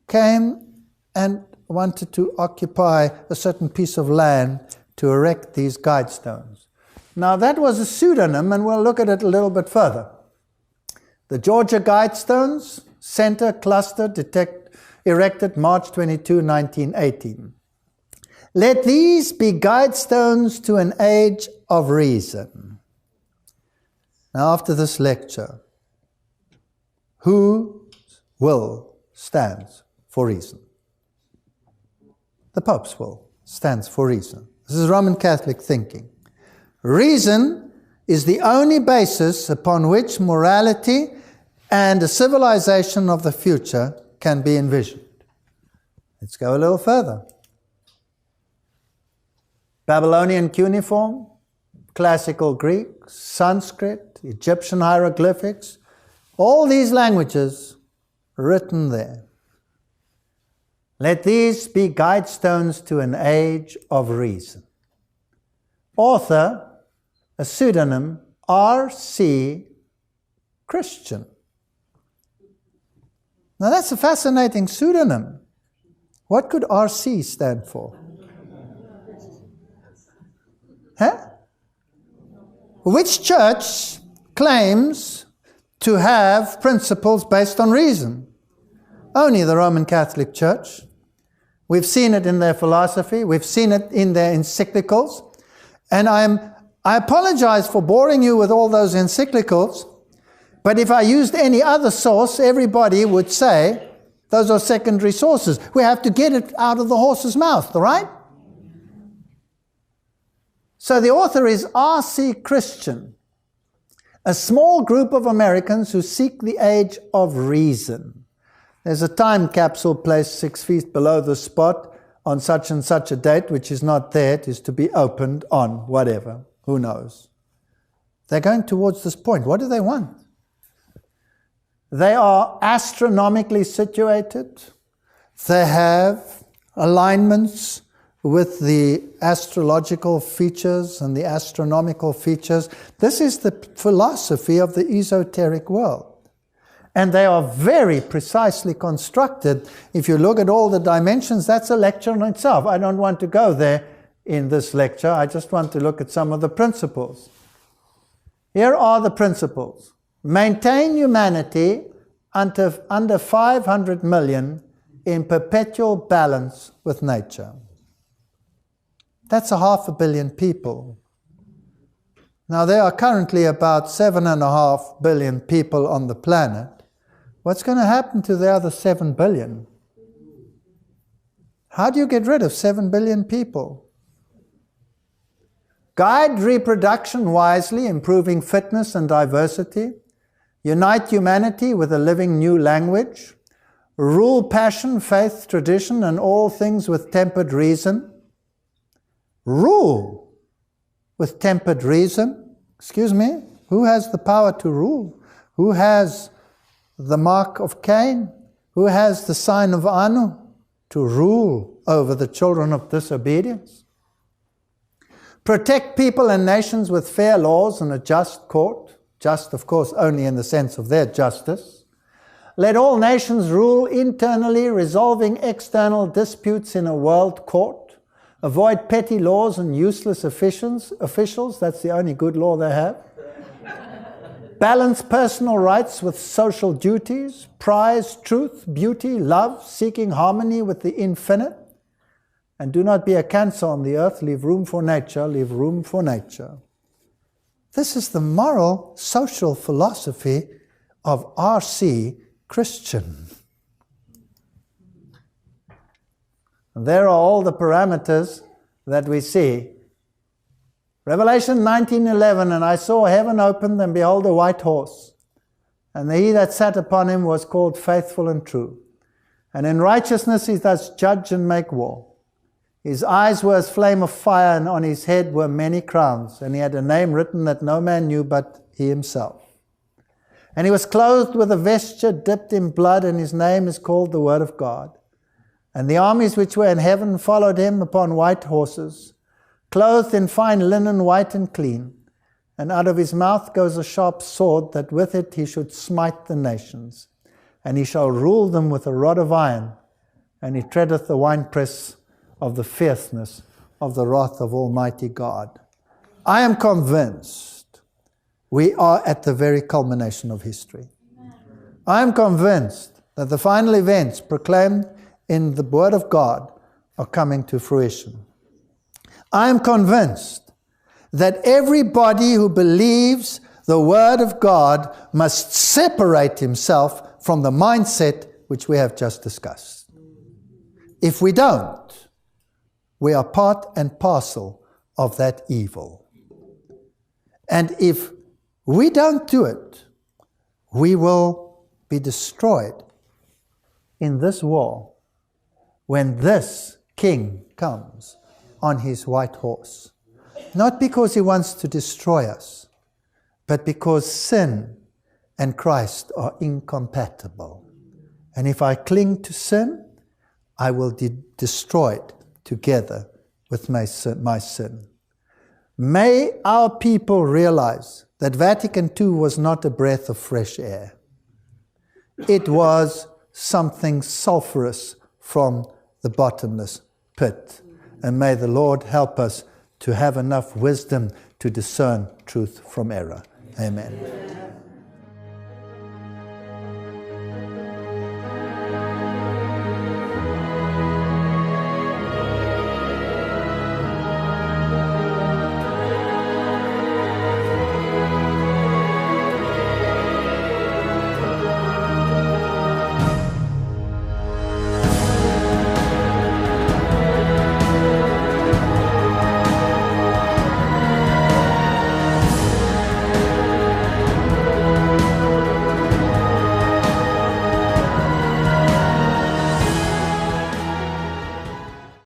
came and wanted to occupy a certain piece of land to erect these Guidestones. Now that was a pseudonym, and we'll look at it a little bit further. The Georgia Guidestones, center cluster, erected March 22, 1918. Let these be guidestones to an age of reason. Now, after this lecture, whose will stands for reason? The Pope's will stands for reason. This is Roman Catholic thinking. Reason is the only basis upon which morality and a civilization of the future can be envisioned. Let's go a little further. Babylonian cuneiform, Classical Greek, Sanskrit, Egyptian hieroglyphics, all these languages written there. Let these be guidestones to an age of reason. Author, a pseudonym, R.C. Christian. Now that's a fascinating pseudonym. What could R.C. stand for? Huh? Which church claims to have principles based on reason? Only the Roman Catholic Church. We've seen it in their philosophy. We've seen it in their encyclicals. And I apologize for boring you with all those encyclicals, but if I used any other source, everybody would say those are secondary sources. We have to get it out of the horse's mouth, all right? So the author is R.C. Christian, a small group of Americans who seek the age of reason. There's a time capsule placed 6 feet below the spot on such and such a date, which is not there. It is to be opened on whatever. Who knows? They're going towards this point. What do they want? They are astronomically situated. They have alignments with the astrological features and the astronomical features. This is the philosophy of the esoteric world. And they are very precisely constructed. If you look at all the dimensions, that's a lecture in itself. I don't want to go there in this lecture. I just want to look at some of the principles. Here are the principles. Maintain humanity under 500 million in perpetual balance with nature. That's 500 million people. Now there are currently about 7.5 billion people on the planet. What's going to happen to the other 7 billion? How do you get rid of 7 billion people? Guide reproduction wisely, improving fitness and diversity. Unite humanity with a living new language. Rule passion, faith, tradition, and all things with tempered reason. Rule with tempered reason. Excuse me, who has the power to rule? Who has the mark of Cain? Who has the sign of Anu to rule over the children of disobedience? Protect people and nations with fair laws and a just court. Just, of course, only in the sense of their justice. Let all nations rule internally, resolving external disputes in a world court. Avoid petty laws and useless officials. That's the only good law they have. Balance personal rights with social duties. Prize truth, beauty, love, seeking harmony with the infinite. And do not be a cancer on the earth. Leave room for nature. Leave room for nature. This is the moral, social philosophy of R.C. Christian. And there are all the parameters that we see. Revelation 19:11, and I saw heaven opened, and behold a white horse. And he that sat upon him was called Faithful and True. And in righteousness he does judge and make war. His eyes were as flame of fire, and on his head were many crowns. And he had a name written that no man knew but he himself. And he was clothed with a vesture dipped in blood, and his name is called the Word of God. And the armies which were in heaven followed him upon white horses, clothed in fine linen, white and clean. And out of his mouth goes a sharp sword, that with it he should smite the nations. And he shall rule them with a rod of iron, and he treadeth the winepress of the fierceness of the wrath of Almighty God. I am convinced we are at the very culmination of history. I am convinced that the final events proclaimed in the Word of God are coming to fruition. I am convinced that everybody who believes the Word of God must separate himself from the mindset which we have just discussed. If we don't, we are part and parcel of that evil. And if we don't do it, we will be destroyed in this war when this king comes on his white horse. Not because he wants to destroy us, but because sin and Christ are incompatible. And if I cling to sin, I will be destroyed together with my sin. May our people realize that Vatican II was not a breath of fresh air. It was something sulfurous from the bottomless pit. And may the Lord help us to have enough wisdom to discern truth from error. Amen.